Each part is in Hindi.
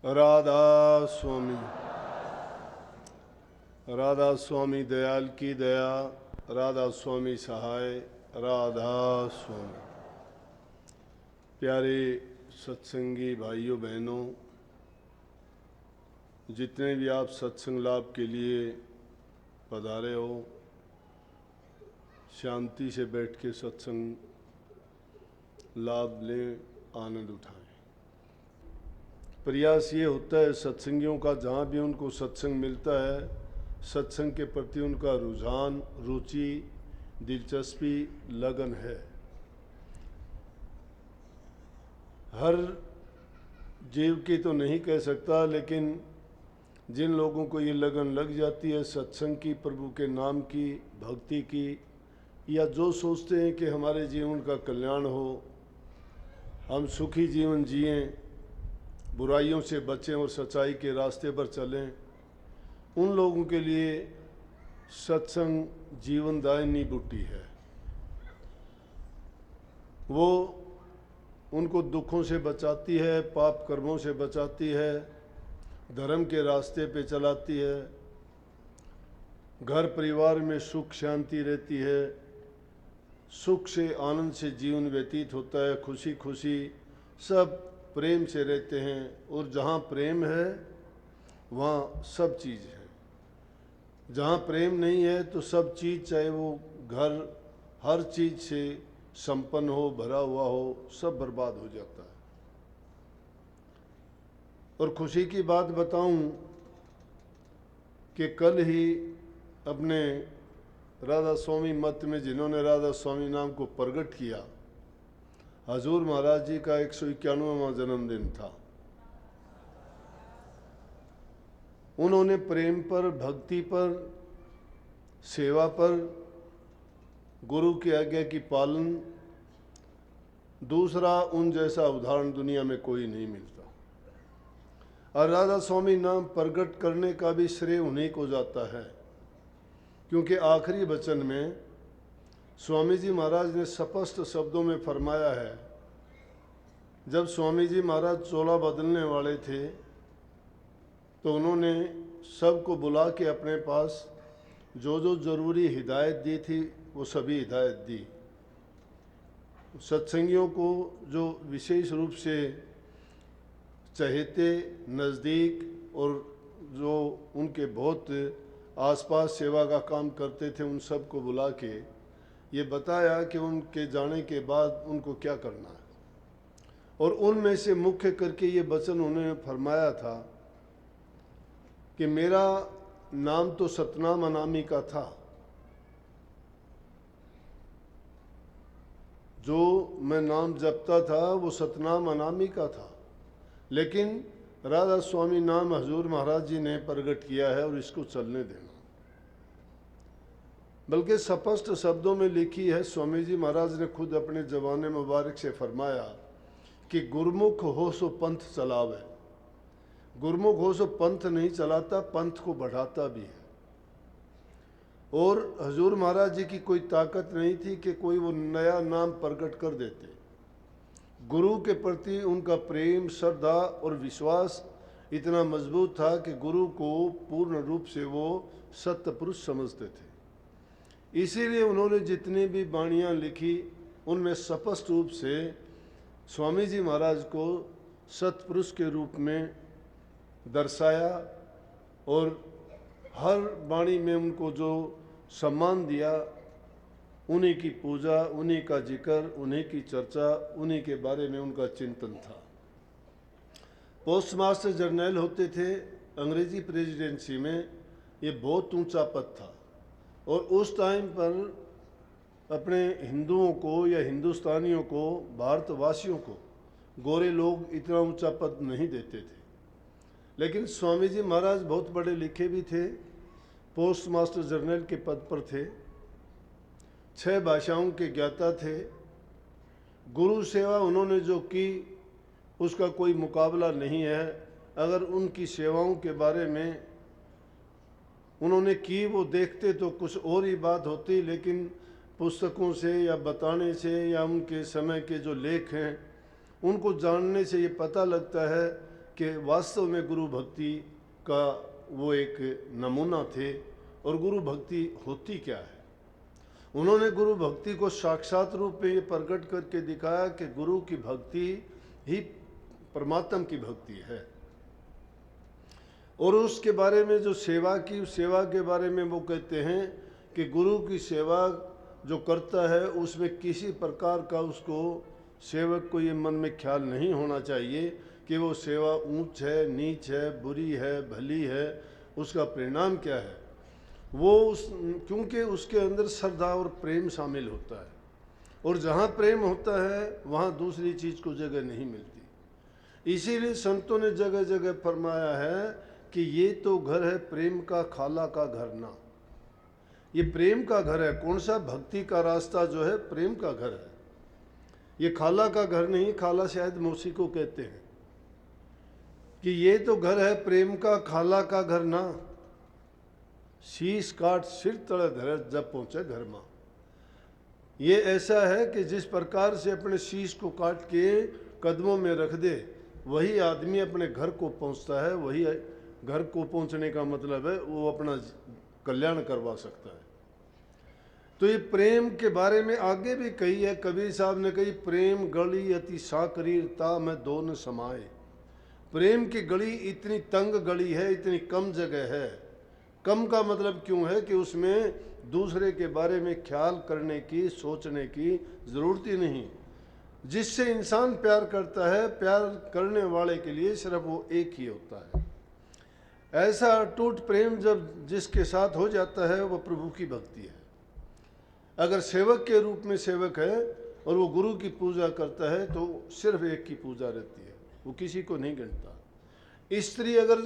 राधा स्वामी, राधा स्वामी दयाल की दया, राधा स्वामी सहाय, राधा स्वामी। प्यारे सत्संगी भाइयों बहनों, जितने भी आप सत्संग लाभ के लिए पधारे हो, शांति से बैठ के सत्संग लाभ लें, आनंद उठाएं। प्रयास ये होता है सत्संगियों का, जहाँ भी उनको सत्संग मिलता है, सत्संग के प्रति उनका रुझान, रुचि, दिलचस्पी, लगन है। हर जीव की तो नहीं कह सकता, लेकिन जिन लोगों को ये लगन लग जाती है सत्संग की, प्रभु के नाम की, भक्ति की, या जो सोचते हैं कि हमारे जीवन का कल्याण हो, हम सुखी जीवन जिएं, बुराइयों से बचें और सच्चाई के रास्ते पर चलें, उन लोगों के लिए सत्संग जीवनदायिनी बूटी है। वो उनको दुखों से बचाती है, पाप कर्मों से बचाती है, धर्म के रास्ते पे चलाती है, घर परिवार में सुख शांति रहती है, सुख से आनंद से जीवन व्यतीत होता है, खुशी खुशी सब प्रेम से रहते हैं। और जहाँ प्रेम है वहाँ सब चीज़ है। जहाँ प्रेम नहीं है तो सब चीज़, चाहे वो घर हर चीज़ से संपन्न हो, भरा हुआ हो, सब बर्बाद हो जाता है। और खुशी की बात बताऊं कि कल ही अपने राधा स्वामी मत में जिन्होंने राधा स्वामी नाम को प्रकट किया, हजूर महाराज जी का 191वां जन्मदिन था। उन्होंने प्रेम पर, भक्ति पर, सेवा पर, गुरु की आज्ञा की पालन, दूसरा उन जैसा उदाहरण दुनिया में कोई नहीं मिलता। और राधा स्वामी नाम प्रकट करने का भी श्रेय उन्हीं को जाता है, क्योंकि आखिरी वचन में स्वामी जी महाराज ने स्पष्ट शब्दों में फरमाया है, जब स्वामी जी महाराज चोला बदलने वाले थे तो उन्होंने सबको बुला के अपने पास जो जो ज़रूरी हिदायत दी थी वो सभी हिदायत दी। सत्संगियों को जो विशेष रूप से चहेते, नज़दीक और जो उनके बहुत आसपास सेवा का काम करते थे, उन सब को बुला के ये बताया कि उनके जाने के बाद उनको क्या करना है। और उनमें से मुख्य करके ये वचन उन्होंने फरमाया था कि मेरा नाम तो सतनाम अनामी का था, जो मैं नाम जपता था वो सतनाम अनामी का था, लेकिन राधा स्वामी नाम हजूर महाराज जी ने प्रकट किया है और इसको चलने देना। बल्कि स्पष्ट शब्दों में लिखी है, स्वामी जी महाराज ने खुद अपने जवाने मुबारक से फरमाया कि गुरमुख हो सो पंथ चलावे। गुरमुख हो सो पंथ नहीं चलाता, पंथ को बढ़ाता भी है। और हजूर महाराज जी की कोई ताकत नहीं थी कि कोई वो नया नाम प्रकट कर देते। गुरु के प्रति उनका प्रेम, श्रद्धा और विश्वास इतना मजबूत था कि गुरु को पूर्ण रूप से वो सत्य पुरुष समझते थे। इसीलिए उन्होंने जितनी भी वाणियाँ लिखी उनमें स्पष्ट रूप से स्वामी जी महाराज को सत्पुरुष के रूप में दर्शाया, और हर वाणी में उनको जो सम्मान दिया, उन्हीं की पूजा, उन्हीं का जिक्र, उन्हीं की चर्चा, उन्हीं के बारे में उनका चिंतन था। पोस्ट मास्टर जनरल होते थे अंग्रेजी प्रेसिडेंसी में, ये बहुत ऊंचा पद था। और उस टाइम पर अपने हिंदुओं को या हिंदुस्तानियों को, भारतवासियों को, गोरे लोग इतना ऊंचा पद नहीं देते थे। लेकिन स्वामी जी महाराज बहुत बड़े लिखे भी थे, पोस्ट मास्टर जनरल के पद पर थे, 6 भाषाओं के ज्ञाता थे। गुरु सेवा उन्होंने जो की उसका कोई मुकाबला नहीं है। अगर उनकी सेवाओं के बारे में उन्होंने की वो देखते तो कुछ और ही बात होती, लेकिन पुस्तकों से या बताने से या उनके समय के जो लेख हैं उनको जानने से ये पता लगता है कि वास्तव में गुरु भक्ति का वो एक नमूना थे और गुरु भक्ति होती क्या है। उन्होंने गुरु भक्ति को साक्षात रूप में ये प्रकट करके दिखाया कि गुरु की भक्ति ही परमात्मा की भक्ति है। और उसके बारे में जो सेवा की, उस सेवा के बारे में वो कहते हैं कि गुरु की सेवा जो करता है उसमें किसी प्रकार का उसको सेवक को ये मन में ख्याल नहीं होना चाहिए कि वो सेवा ऊंच है, नीच है, बुरी है, भली है, उसका परिणाम क्या है। वो क्योंकि उसके अंदर श्रद्धा और प्रेम शामिल होता है, और जहाँ प्रेम होता है वहाँ दूसरी चीज़ को जगह नहीं मिलती। इसीलिए संतों ने जगह जगह फरमाया है कि ये तो घर है प्रेम का, खाला का घर ना। ये प्रेम का घर है। कौन सा? भक्ति का रास्ता जो है प्रेम का घर है। ये खाला का घर नहीं। खाला शायद मौसी को कहते हैं कि ये तो घर है प्रेम का, खाला का घर ना। शीश काट सिर तले धरे जब पहुंचे घर मां। ये ऐसा है कि जिस प्रकार से अपने शीश को काट के कदमों में रख दे, वही आदमी अपने घर को पहुंचता है। वही घर को पहुंचने का मतलब है वो अपना कल्याण करवा सकता है। तो ये प्रेम के बारे में आगे भी कही है। कबीर साहब ने कही, प्रेम गली अति साकरीर ता में दो न समाए। प्रेम की गली इतनी तंग गली है, इतनी कम जगह है। कम का मतलब क्यों है कि उसमें दूसरे के बारे में ख्याल करने की, सोचने की ज़रूरत ही नहीं। जिससे इंसान प्यार करता है, प्यार करने वाले के लिए सिर्फ वो एक ही होता है। ऐसा अटूट प्रेम जब जिसके साथ हो जाता है वो प्रभु की भक्ति है। अगर सेवक के रूप में सेवक है और वो गुरु की पूजा करता है तो सिर्फ एक की पूजा रहती है, वो किसी को नहीं गिनता। स्त्री अगर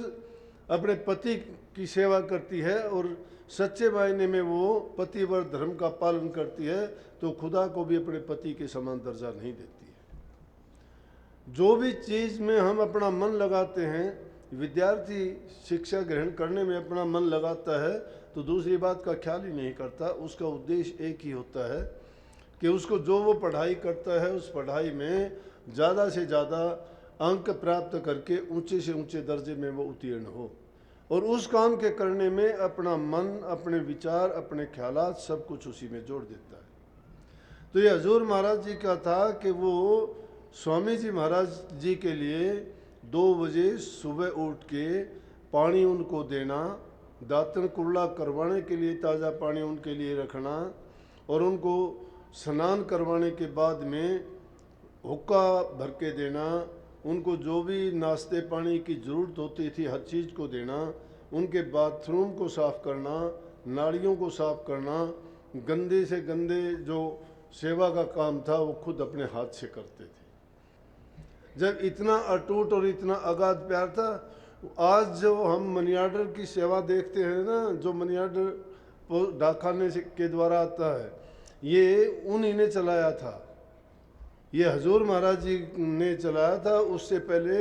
अपने पति की सेवा करती है और सच्चे मायने में वो पतिव्रत धर्म का पालन करती है तो खुदा को भी अपने पति के समान दर्जा नहीं देती है। जो भी चीज़ में हम अपना मन लगाते हैं, विद्यार्थी शिक्षा ग्रहण करने में अपना मन लगाता है तो दूसरी बात का ख्याल ही नहीं करता। उसका उद्देश्य एक ही होता है कि उसको जो वो पढ़ाई करता है उस पढ़ाई में ज़्यादा से ज़्यादा अंक प्राप्त करके ऊंचे से ऊंचे दर्जे में वो उत्तीर्ण हो, और उस काम के करने में अपना मन, अपने विचार, अपने ख्यालात सब कुछ उसी में जोड़ देता है। तो ये हजूर महाराज जी का था कि वो स्वामी जी महाराज जी के लिए 2 बजे सुबह उठ के पानी उनको देना, दातन कुल्ला करवाने के लिए ताज़ा पानी उनके लिए रखना, और उनको स्नान करवाने के बाद में हुक्का भर के देना, उनको जो भी नाश्ते पानी की ज़रूरत होती थी हर चीज़ को देना, उनके बाथरूम को साफ़ करना, नालियों को साफ़ करना, गंदे से गंदे जो सेवा का काम था वो खुद अपने हाथ से करते थे। जब इतना अटूट और इतना अगाध प्यार था, आज जो हम मनी आर्डर की सेवा देखते हैं ना, जो मनी आर्डर डाकखाने के द्वारा आता है, ये उन्हीं ने चलाया था। ये हजूर महाराज जी ने चलाया था। उससे पहले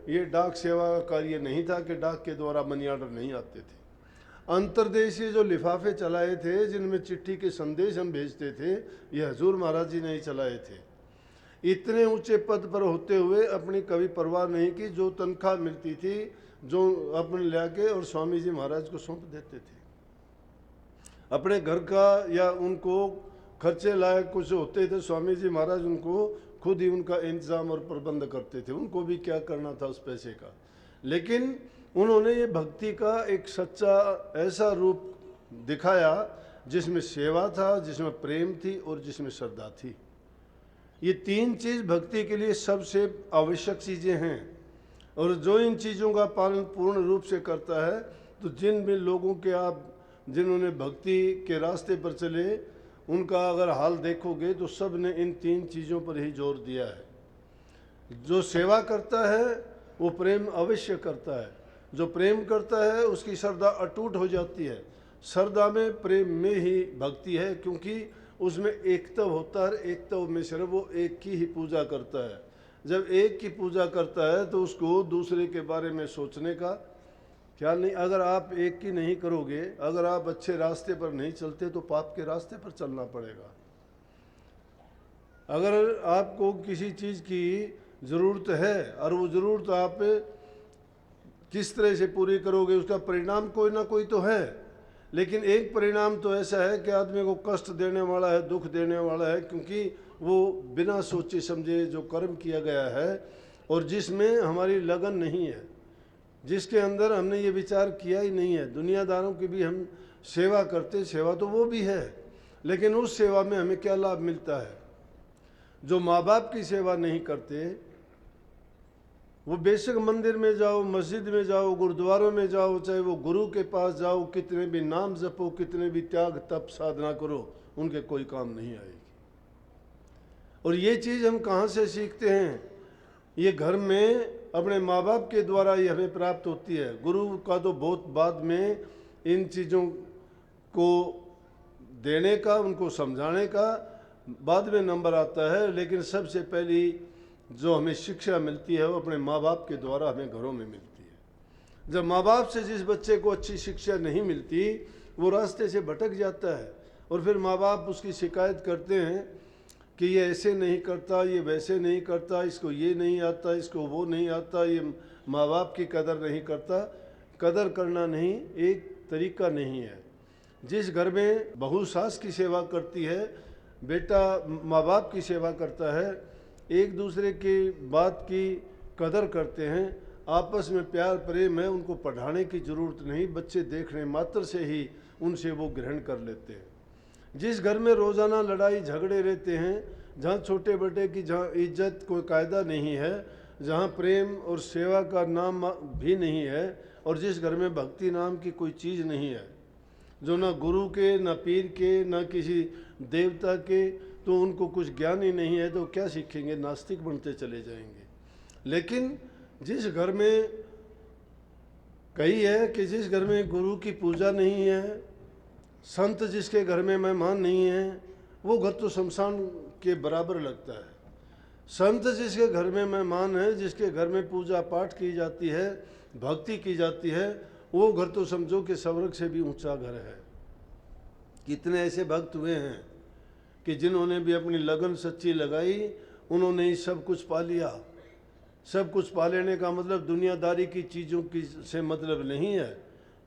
ये डाक सेवा का कार्य नहीं था कि डाक के द्वारा मनी आर्डर नहीं आते थे। अंतर्देशीय जो लिफाफे चलाए थे जिनमें चिट्ठी के संदेश हम भेजते थे, ये हजूर महाराज जी ने ही चलाए थे। इतने ऊंचे पद पर होते हुए अपनी कभी परवाह नहीं की। जो तनख्वाह मिलती थी जो अपने लाके और स्वामी जी महाराज को सौंप देते थे। अपने घर का या उनको खर्चे लायक कुछ होते थे, स्वामी जी महाराज उनको खुद ही उनका इंतजाम और प्रबंध करते थे। उनको भी क्या करना था उस पैसे का। लेकिन उन्होंने ये भक्ति का एक सच्चा ऐसा रूप दिखाया जिसमें सेवा था, जिसमें प्रेम थी और जिसमें श्रद्धा थी। ये 3 चीज़ भक्ति के लिए सबसे आवश्यक चीज़ें हैं, और जो इन चीज़ों का पालन पूर्ण रूप से करता है तो जिन भी लोगों के आप जिन्होंने भक्ति के रास्ते पर चले उनका अगर हाल देखोगे तो सब ने इन 3 चीज़ों पर ही जोर दिया है। जो सेवा करता है वो प्रेम अवश्य करता है। जो प्रेम करता है उसकी श्रद्धा अटूट हो जाती है। श्रद्धा में, प्रेम में ही भक्ति है, क्योंकि उसमें एकत्व होता है। एकत्व में सिर्फ वो एक की ही पूजा करता है। जब एक की पूजा करता है तो उसको दूसरे के बारे में सोचने का ख्याल नहीं। अगर आप एक की नहीं करोगे, अगर आप अच्छे रास्ते पर नहीं चलते तो पाप के रास्ते पर चलना पड़ेगा। अगर आपको किसी चीज़ की ज़रूरत है और वो ज़रूरत आप किस तरह से पूरी करोगे, उसका परिणाम कोई ना कोई तो है। लेकिन एक परिणाम तो ऐसा है कि आदमी को कष्ट देने वाला है, दुख देने वाला है, क्योंकि वो बिना सोचे समझे जो कर्म किया गया है और जिसमें हमारी लगन नहीं है, जिसके अंदर हमने ये विचार किया ही नहीं है। दुनियादारों की भी हम सेवा करते, सेवा तो वो भी है, लेकिन उस सेवा में हमें क्या लाभ मिलता है। जो माँ बाप की सेवा नहीं करते, वो बेशक मंदिर में जाओ, मस्जिद में जाओ, गुरुद्वारों में जाओ, चाहे वो गुरु के पास जाओ, कितने भी नाम जपो, कितने भी त्याग तप साधना करो, उनके कोई काम नहीं आएगी। और ये चीज़ हम कहाँ से सीखते हैं? ये घर में अपने माँ बाप के द्वारा ये हमें प्राप्त होती है। गुरु का तो बहुत बाद में इन चीज़ों को देने का, उनको समझाने का बाद में नंबर आता है, लेकिन सबसे पहली जो हमें शिक्षा मिलती है वो अपने माँ बाप के द्वारा हमें घरों में मिलती है। जब माँ बाप से जिस बच्चे को अच्छी शिक्षा नहीं मिलती, वो रास्ते से भटक जाता है और फिर माँ बाप उसकी शिकायत करते हैं कि ये ऐसे नहीं करता, ये वैसे नहीं करता, इसको ये नहीं आता, इसको वो नहीं आता, ये माँ बाप की कदर नहीं करता। कदर करना नहीं एक तरीका नहीं है। जिस घर में बहू सास की सेवा करती है, बेटा माँ बाप की सेवा करता है, एक दूसरे की बात की कदर करते हैं, आपस में प्यार प्रेम है, उनको पढ़ाने की ज़रूरत नहीं, बच्चे देखने मात्र से ही उनसे वो ग्रहण कर लेते हैं। जिस घर में रोज़ाना लड़ाई झगड़े रहते हैं, जहाँ छोटे बड़े की जहाँ इज्जत कोई कायदा नहीं है, जहाँ प्रेम और सेवा का नाम भी नहीं है, और जिस घर में भक्ति नाम की कोई चीज़ नहीं है, जो ना गुरु के, ना पीर के, ना किसी देवता के, तो उनको कुछ ज्ञान ही नहीं है, तो क्या सीखेंगे? नास्तिक बनते चले जाएंगे। लेकिन जिस घर में कही है कि जिस घर में गुरु की पूजा नहीं है, संत जिसके घर में मेहमान नहीं है, वो घर तो शमशान के बराबर लगता है। संत जिसके घर में मेहमान है, जिसके घर में पूजा पाठ की जाती है, भक्ति की जाती है, वो घर तो समझो कि स्वर्ग से भी ऊंचा घर है। कितने ऐसे भक्त हुए हैं कि जिन्होंने भी अपनी लगन सच्ची लगाई, उन्होंने ही सब कुछ पा लिया। सब कुछ पा लेने का मतलब दुनियादारी की चीज़ों की से मतलब नहीं है।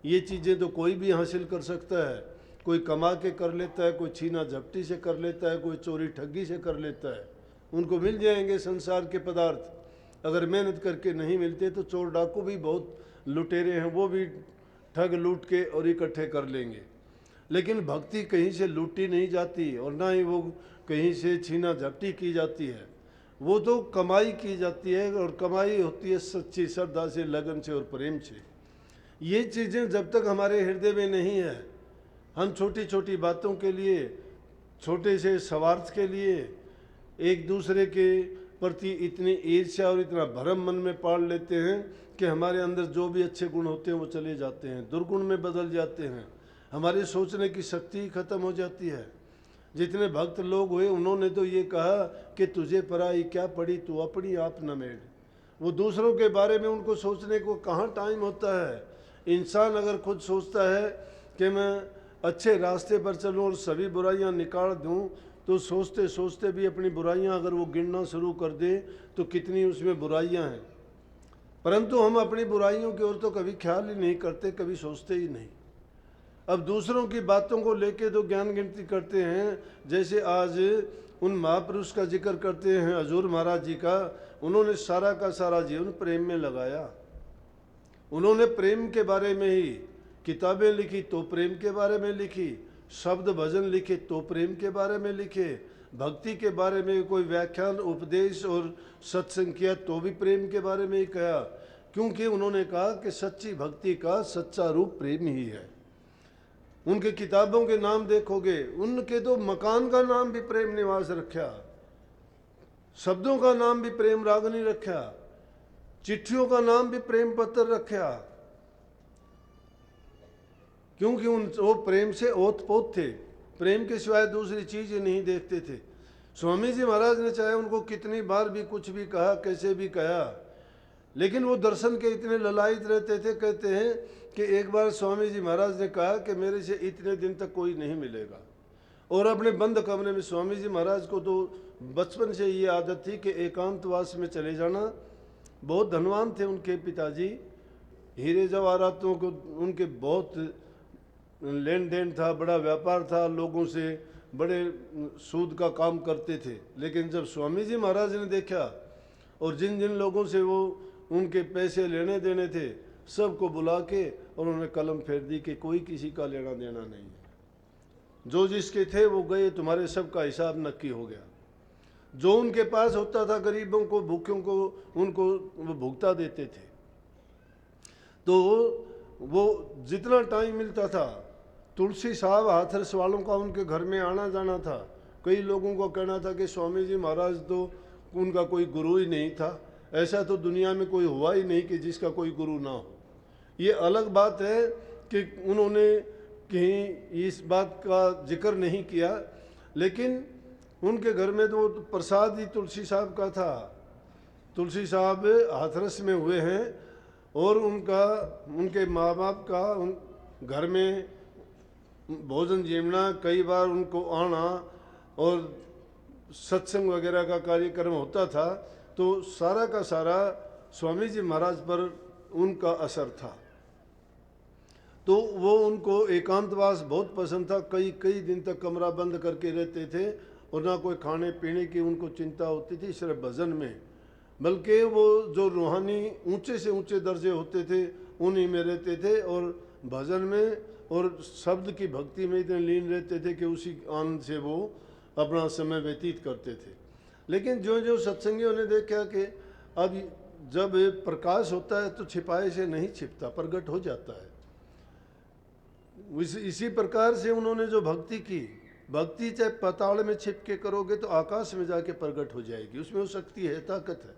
ये चीज़ें तो कोई भी हासिल कर सकता है। कोई कमा के कर लेता है, कोई छीना झपटी से कर लेता है, कोई चोरी ठगी से कर लेता है। उनको मिल जाएंगे संसार के पदार्थ। अगर मेहनत करके नहीं मिलते तो चोर डाकू भी बहुत लुटेरे हैं, वो भी ठग लूट के और इकट्ठे कर लेंगे। लेकिन भक्ति कहीं से लूटी नहीं जाती और ना ही वो कहीं से छीना झपटी की जाती है। वो तो कमाई की जाती है, और कमाई होती है सच्ची श्रद्धा से, लगन से और प्रेम से। ये चीज़ें जब तक हमारे हृदय में नहीं है, हम छोटी छोटी बातों के लिए, छोटे से स्वार्थ के लिए एक दूसरे के प्रति इतनी ईर्ष्या और इतना भरम मन में पाल लेते हैं कि हमारे अंदर जो भी अच्छे गुण होते हैं वो चले जाते हैं, दुर्गुण में बदल जाते हैं। हमारी सोचने की शक्ति ही खत्म हो जाती है। जितने भक्त लोग हुए, उन्होंने तो ये कहा कि तुझे पराई क्या पड़ी, तू अपनी आप न मेड़। वो दूसरों के बारे में उनको सोचने को कहाँ टाइम होता है। इंसान अगर खुद सोचता है कि मैं अच्छे रास्ते पर चलूँ और सभी बुराइयाँ निकाल दूँ, तो सोचते सोचते भी अपनी बुराइयाँ अगर वो गिनना शुरू कर दे तो कितनी उसमें बुराइयाँ हैं। परंतु हम अपनी बुराइयों की ओर तो कभी ख्याल ही नहीं करते, कभी सोचते ही नहीं। अब दूसरों की बातों को लेके तो ज्ञान गिनती करते हैं। जैसे आज उन महापुरुष का जिक्र करते हैं, हजूर महाराज जी का, उन्होंने सारा का सारा जीवन प्रेम में लगाया। उन्होंने प्रेम के बारे में ही किताबें लिखी तो प्रेम के बारे में लिखी, शब्द भजन लिखे तो प्रेम के बारे में लिखे, भक्ति के बारे में कोई व्याख्यान उपदेश और सत्संग किया तो भी प्रेम के बारे में ही कहा। क्योंकि उन्होंने कहा कि सच्ची भक्ति का सच्चा रूप प्रेम ही है। उनके किताबों के नाम देखोगे, उनके तो मकान का नाम भी प्रेम निवास रखा, शब्दों का नाम भी प्रेम रागनी रखा, चिट्ठियों का नाम भी प्रेम पत्र रखा। क्योंकि वो प्रेम से ओतपोत थे, प्रेम के सिवाय दूसरी चीज नहीं देखते थे। स्वामी जी महाराज ने चाहे उनको कितनी बार भी कुछ भी कहा, कैसे भी कहा, लेकिन वो दर्शन के इतने ललायित रहते थे। कहते हैं कि एक बार स्वामी जी महाराज ने कहा कि मेरे से इतने दिन तक कोई नहीं मिलेगा, और अपने बंद कमरे में, स्वामी जी महाराज को तो बचपन से ये आदत थी कि एकांतवास में चले जाना। बहुत धनवान थे उनके पिताजी, हीरे जवाहरातों को उनके बहुत लेन देन था, बड़ा व्यापार था, लोगों से बड़े सूद का काम करते थे। लेकिन जब स्वामी जी महाराज ने देखा और जिन जिन लोगों से वो उनके पैसे लेने देने थे सबको बुला के और उन्होंने कलम फेर दी कि कोई किसी का लेना देना नहीं है, जो जिसके थे वो गए, तुम्हारे सबका हिसाब नक्की हो गया। जो उनके पास होता था गरीबों को, भूखों को, उनको वो भुगता देते थे। तो वो जितना टाइम मिलता था, तुलसी साहब हाथरस वालों का उनके घर में आना जाना था। कई लोगों को कहना था कि स्वामी जी महाराज तो उनका कोई गुरु ही नहीं था, ऐसा तो दुनिया में कोई हुआ ही नहीं कि जिसका कोई गुरु ना हो। ये अलग बात है कि उन्होंने कहीं इस बात का जिक्र नहीं किया, लेकिन उनके घर में तो प्रसाद ही तुलसी साहब का था। तुलसी साहब हाथरस में हुए हैं और उनके माँ बाप का घर में भोजन जीवना, कई बार उनको आना और सत्संग वगैरह का कार्यक्रम होता था। तो सारा का सारा स्वामी जी महाराज पर उनका असर था। तो वो उनको एकांतवास बहुत पसंद था। कई कई दिन तक कमरा बंद करके रहते थे और ना कोई खाने पीने की उनको चिंता होती थी सिर्फ भजन में, बल्कि वो जो रूहानी ऊंचे से ऊंचे दर्जे होते थे उन्हीं में रहते थे और भजन में और शब्द की भक्ति में इतने लीन रहते थे कि उसी आनंद से वो अपना समय व्यतीत करते थे। लेकिन जो जो सत्संगियों ने देखा कि अब जब प्रकाश होता है तो छिपाए से नहीं छिपता, प्रकट हो जाता है। इसी प्रकार से उन्होंने जो भक्ति की, भक्ति चाहे पाताल में छिप के करोगे तो आकाश में जाके प्रकट हो जाएगी, उसमें वो शक्ति है, ताकत है।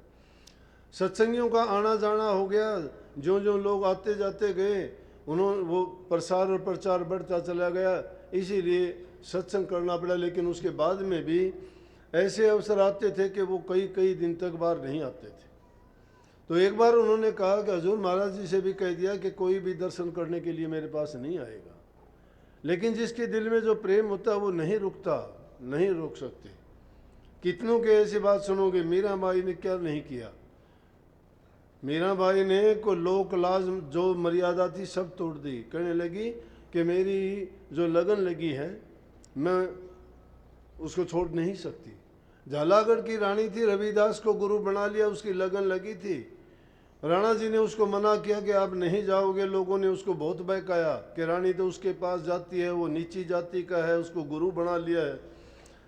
सत्संगियों का आना जाना हो गया, जो जो लोग आते जाते गए उन्होंने वो प्रसार और प्रचार बढ़ता चला गया, इसीलिए सत्संग करना पड़ा। लेकिन उसके बाद में भी ऐसे अवसर आते थे कि वो कई कई दिन तक बाहर नहीं आते थे। तो एक बार उन्होंने कहा कि हजूर महाराज जी से भी कह दिया कि कोई भी दर्शन करने के लिए मेरे पास नहीं आएगा, लेकिन जिसके दिल में जो प्रेम होता है वो नहीं रुकता, नहीं रोक सकते। कितनों के ऐसी बात सुनोगे, मीराबाई ने क्या नहीं किया। मीराबाई ने को लोक लाज जो मर्यादा थी सब तोड़ दी। कहने लगी कि मेरी जो लगन लगी है मैं उसको छोड़ नहीं सकती। झालागढ़ की रानी थी, रविदास को गुरु बना लिया, उसकी लगन लगी थी। राणा जी ने उसको मना किया कि आप नहीं जाओगे। लोगों ने उसको बहुत बहकाया कि रानी तो उसके पास जाती है, वो नीची जाति का है, उसको गुरु बना लिया है।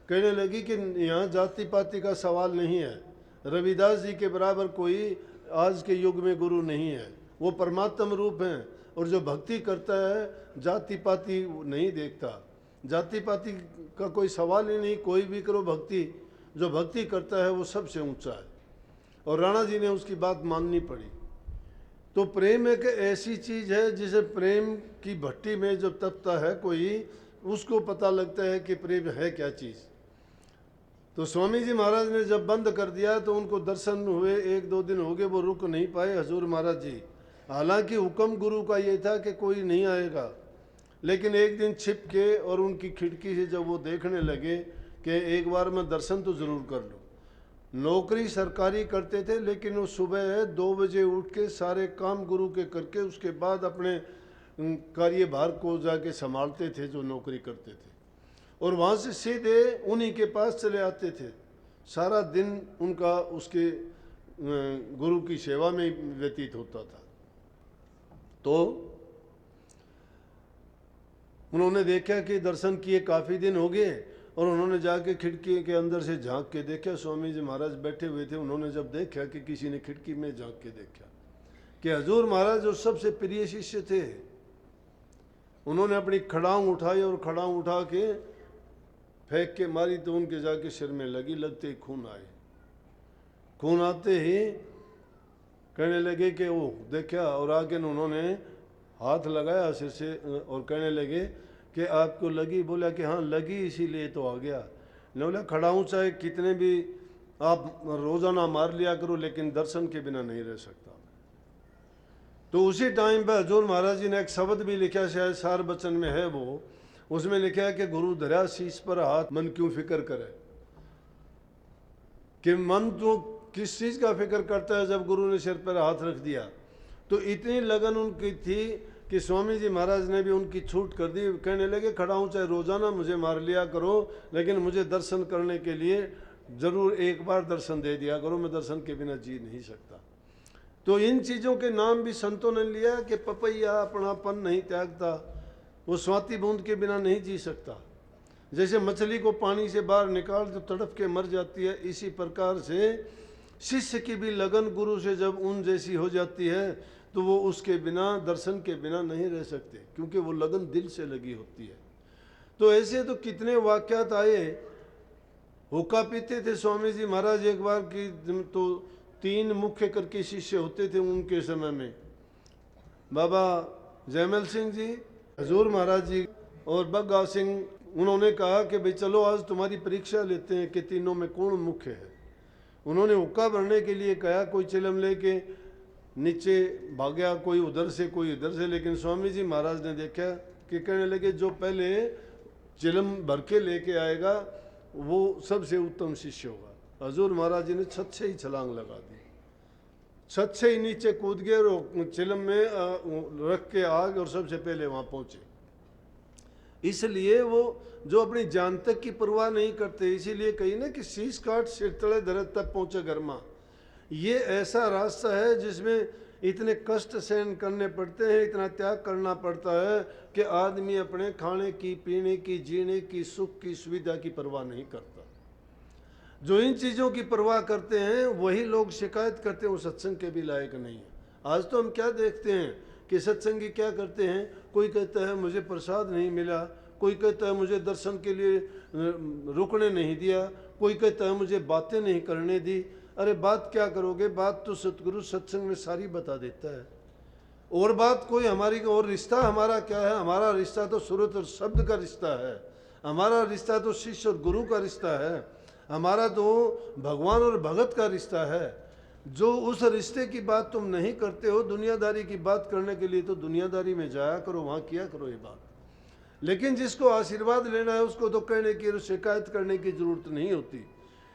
कहने लगी कि यहाँ जाति पाति का सवाल नहीं है, रविदास जी के बराबर कोई आज के युग में गुरु नहीं है, वो परमात्म रूप हैं। और जो भक्ति करता है जाति पाति नहीं देखता, जाति पाति का कोई सवाल ही नहीं, कोई भी करो भक्ति, जो भक्ति करता है वो सबसे ऊंचा है। और राणा जी ने उसकी बात माननी पड़ी। तो प्रेम एक ऐसी चीज है जिसे प्रेम की भट्टी में जब तपता है कोई, उसको पता लगता है कि प्रेम है क्या चीज। तो स्वामी जी महाराज ने जब बंद कर दिया तो उनको दर्शन हुए, एक दो दिन हो गए, वो रुक नहीं पाए हजूर महाराज जी। हालांकि हुक्म गुरु का ये था कि कोई नहीं आएगा, लेकिन एक दिन छिप के और उनकी खिड़की से जब वो देखने लगे कि एक बार मैं दर्शन तो जरूर कर लूँ। नौकरी सरकारी करते थे, लेकिन वो सुबह 2 बजे उठ के सारे काम गुरु के करके उसके बाद अपने कार्यभार को जाके संभालते थे जो नौकरी करते थे, और वहाँ से सीधे उन्हीं के पास चले आते थे। सारा दिन उनका उसके गुरु की सेवा में व्यतीत होता था। तो उन्होंने देखा कि दर्शन किए काफ़ी दिन हो गए, और उन्होंने जाके खिड़की के अंदर से झांक के देखा, स्वामी जी महाराज बैठे हुए थे। उन्होंने जब देखा कि किसी ने खिड़की में झांक के देखा कि हजूर महाराज जो सबसे प्रिय शिष्य थे, उन्होंने अपनी खड़ाऊं उठाई और खड़ाऊं उठा के फेंक के मारी तो उनके जाके सिर में लगी। लगते ही खून आए। खून आते ही कहने लगे कि वो देखा, और आके उन्होंने हाथ लगाया सिर से और कहने लगे कि आपको लगी? बोला कि हाँ लगी, इसीलिए तो आ गया। बोला खड़ा हूँ, चाहे कितने भी आप रोजाना मार लिया करो, लेकिन दर्शन के बिना नहीं रह सकता। तो उसी टाइम पे हजूर महाराज जी ने एक शब्द भी लिखा, शायद सार बचन में है वो, उसमें लिखा है कि गुरु धरा शीश पर हाथ, मन क्यों फिक्र करे। कि मन तो किस चीज का फिक्र करता है जब गुरु ने सिर पर हाथ रख दिया। तो इतनी लगन उनकी थी कि स्वामी जी महाराज ने भी उनकी छूट कर दी। कहने लगे खड़ा हूँ चाहे रोजाना मुझे मार लिया करो, लेकिन मुझे दर्शन करने के लिए जरूर एक बार दर्शन दे दिया करो, मैं दर्शन के बिना जी नहीं सकता। तो इन चीज़ों के नाम भी संतों ने लिया कि पपैया अपनापन नहीं त्यागता, वो स्वाति बूंद के बिना नहीं जी सकता। जैसे मछली को पानी से बाहर निकाल तो तड़प के मर जाती है, इसी प्रकार से शिष्य की भी लगन गुरु से जब ऊन जैसी हो जाती है तो वो उसके बिना, दर्शन के बिना नहीं रह सकते, क्योंकि वो लगन दिल से लगी होती है। तो ऐसे तो कितने वाक्यात आए। हुक्का पीते थे स्वामी जी महाराज एक बार की, तो 3 मुख्य करके शिष्य होते थे उनके समय में, बाबा जयमल सिंह जी, हजूर महाराज जी और बग्गा सिंह। उन्होंने कहा कि भाई चलो आज तुम्हारी परीक्षा लेते हैं कि तीनों में कौन मुख्य है। उन्होंने हुक्का भरने के लिए कहा, कोई चिलम लेके नीचे भाग्या, कोई उधर से कोई इधर से, लेकिन स्वामी जी महाराज ने देखा कि कहने लगे जो पहले चिलम भर के लेके आएगा वो सबसे उत्तम शिष्य होगा। हजूर महाराज जी ने छत से ही छलांग लगा दी, छत से ही नीचे कूद गए और चिलम में रख के आग और सबसे पहले वहां पहुंचे। इसलिए वो जो अपनी जान तक की परवाह नहीं करते, इसीलिए कही ना कि शीश काट सिर तले दरद तक पहुंचे घरमा। ये ऐसा रास्ता है जिसमें इतने कष्ट सहन करने पड़ते हैं, इतना त्याग करना पड़ता है कि आदमी अपने खाने की, पीने की, जीने की, सुख की, सुविधा की परवाह नहीं करता। जो इन चीज़ों की परवाह करते हैं वही लोग शिकायत करते हैं वो सत्संग के भी लायक नहीं है। आज तो हम क्या देखते हैं कि सत्संगी क्या करते हैं, कोई कहता है मुझे प्रसाद नहीं मिला, कोई कहता है मुझे दर्शन के लिए रुकने नहीं दिया, कोई कहता है मुझे बातें नहीं करने दी। अरे बात क्या करोगे, बात तो सतगुरु सत्संग में सारी बता देता है। और बात कोई हमारी, और रिश्ता हमारा क्या है, हमारा रिश्ता तो सूरत और शब्द का रिश्ता है, हमारा रिश्ता तो शिष्य और गुरु का रिश्ता है, हमारा तो भगवान और भगत का रिश्ता है। जो उस रिश्ते की बात तुम नहीं करते हो, दुनियादारी की बात करने के लिए तो दुनियादारी में जाया करो, वहाँ किया करो ये बात। लेकिन जिसको आशीर्वाद लेना है उसको तो कहने की और शिकायत करने की जरूरत नहीं होती।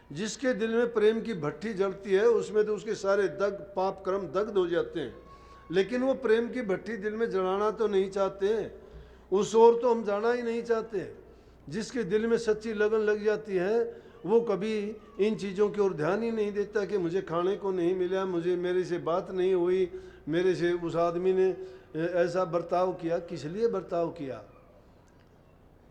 जिसके दिल में प्रेम की भट्टी जलती है उसमें तो उसके सारे दग पाप कर्म दग्ध हो जाते हैं, लेकिन वो प्रेम की भट्टी दिल में जलाना तो नहीं चाहते, उस ओर तो हम जाना ही नहीं चाहते। जिसके दिल में सच्ची लगन लग जाती है वो कभी इन चीज़ों की ओर ध्यान ही नहीं देता कि मुझे खाने को नहीं मिला, मुझे मेरे से बात नहीं हुई, मेरे से उस आदमी ने ऐसा बर्ताव किया। किस लिए बर्ताव किया?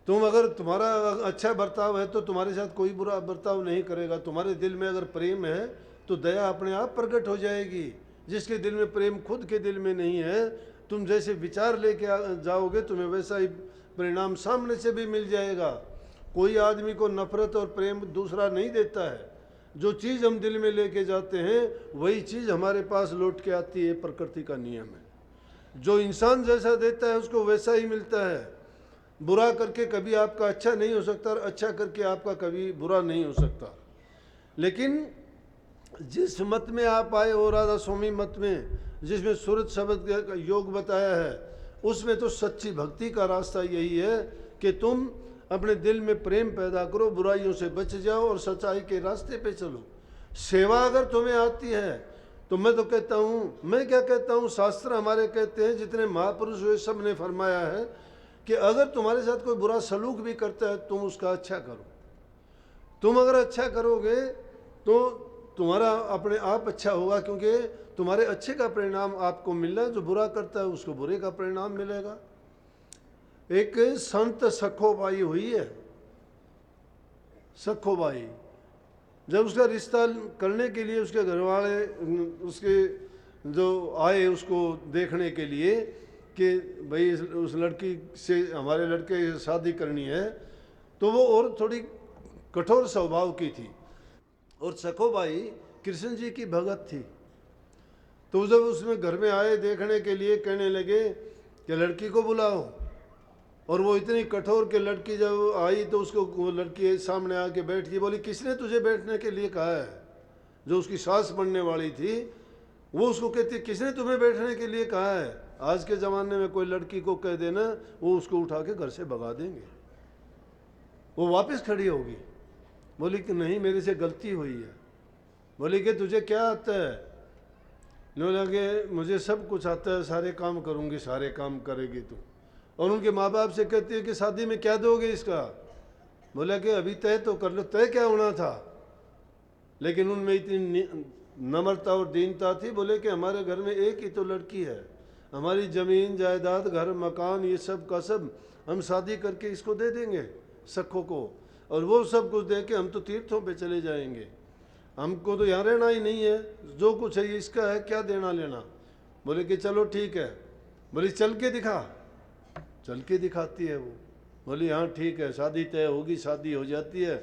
तुम अगर तुम्हारा अच्छा बर्ताव है तो तुम्हारे साथ कोई बुरा बर्ताव नहीं करेगा। तुम्हारे दिल में अगर प्रेम है तो दया अपने आप प्रकट हो जाएगी। जिसके दिल में प्रेम खुद के दिल में नहीं है, तुम जैसे विचार लेके जाओगे तुम्हें वैसा ही परिणाम सामने से भी मिल जाएगा। कोई आदमी को नफरत और प्रेम दूसरा नहीं देता है। जो चीज़ हम दिल में लेके जाते हैं वही चीज़ हमारे पास लौट के आती है, प्रकृति का नियम है। जो इंसान जैसा देता है उसको वैसा ही मिलता है। बुरा करके कभी आपका अच्छा नहीं हो सकता और अच्छा करके आपका कभी बुरा नहीं हो सकता। लेकिन जिस मत में आप आए हो, राधा स्वामी मत में, जिसमें सूरत शब्द का योग बताया है, उसमें तो सच्ची भक्ति का रास्ता यही है कि तुम अपने दिल में प्रेम पैदा करो, बुराइयों से बच जाओ और सच्चाई के रास्ते पे चलो। सेवा अगर तुम्हें आती है तो मैं तो कहता हूँ, मैं क्या कहता हूँ, शास्त्र हमारे कहते हैं, जितने महापुरुष हुए सब ने फरमाया है कि अगर तुम्हारे साथ कोई बुरा सलूक भी करता है तुम उसका अच्छा करो। तुम अगर अच्छा करोगे तो तुम्हारा अपने आप अच्छा होगा, क्योंकि तुम्हारे अच्छे का परिणाम आपको मिल रहा है। जो बुरा करता है उसको बुरे का परिणाम मिलेगा। एक संत सखोबाई हुई है, सखोबाई, जब उसका रिश्ता करने के लिए उसके घर वाले उसके जो आए उसको देखने के लिए कि भाई उस लड़की से हमारे लड़के से शादी करनी है, तो वो और थोड़ी कठोर स्वभाव की थी और सखोबाई कृष्ण जी की भगत थी। तो जब उसमें घर में आए देखने के लिए, कहने लगे कि लड़की को बुलाओ, और वो इतनी कठोर के लड़की जब आई तो उसको वो लड़की सामने आके बैठ गई। बोली किसने तुझे बैठने के लिए कहा है? जो उसकी सास बनने वाली थी वो उसको कहती किसने तुम्हें बैठने के लिए कहा है? आज के ज़माने में कोई लड़की को कह देना, वो उसको उठा के घर से भगा देंगे, वो वापस खड़ी होगी। बोली कि नहीं, मेरे से गलती हुई है। बोली कि तुझे क्या आता है? बोला कि मुझे सब कुछ आता है, सारे काम करूँगी, सारे काम करेगी तू। और उनके माँ बाप से कहती है कि शादी में क्या दोगे इसका? बोला कि अभी तय तो कर लो। तय क्या होना था? लेकिन उनमें इतनी नम्रता और दीनता थी। बोले कि हमारे घर में एक ही तो लड़की है, हमारी ज़मीन जायदाद घर मकान ये सब का सब हम शादी करके इसको दे देंगे सखों को, और वो सब कुछ दे के हम तो तीर्थों पे चले जाएंगे, हमको तो यहाँ रहना ही नहीं है, जो कुछ है ये इसका है, क्या देना लेना। बोले कि चलो ठीक है। बोली चल के दिखा। चल के दिखाती है वो। बोली हाँ ठीक है, शादी तय होगी, शादी हो जाती है।